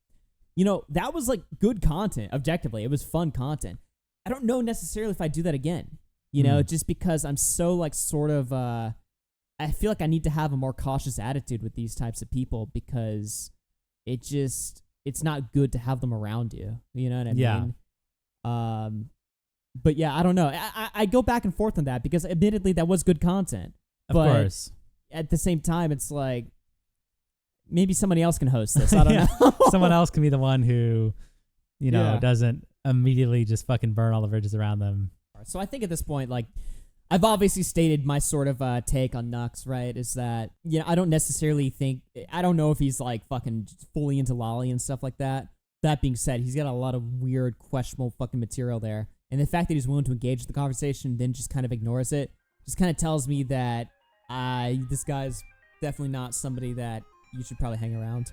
That was like good content, objectively. It was fun content. I don't know necessarily if I do that again, just because I'm so like sort of, I feel like I need to have a more cautious attitude with these types of people because it's not good to have them around you. You know what I mean? But yeah, I don't know. I go back and forth on that because admittedly that was good content. Of course. At the same time, it's like, maybe somebody else can host this. I don't know. Someone else can be the one who, doesn't immediately just fucking burn all the bridges around them. So I think at this point, like, I've obviously stated my sort of take on Nux, right? Is that, I don't necessarily I don't know if he's like fucking fully into Lolly and stuff like that. That being said, he's got a lot of weird, questionable fucking material there. And the fact that he's willing to engage the conversation and then just kind of ignores it just kind of tells me that this guy's definitely not somebody that you should probably hang around.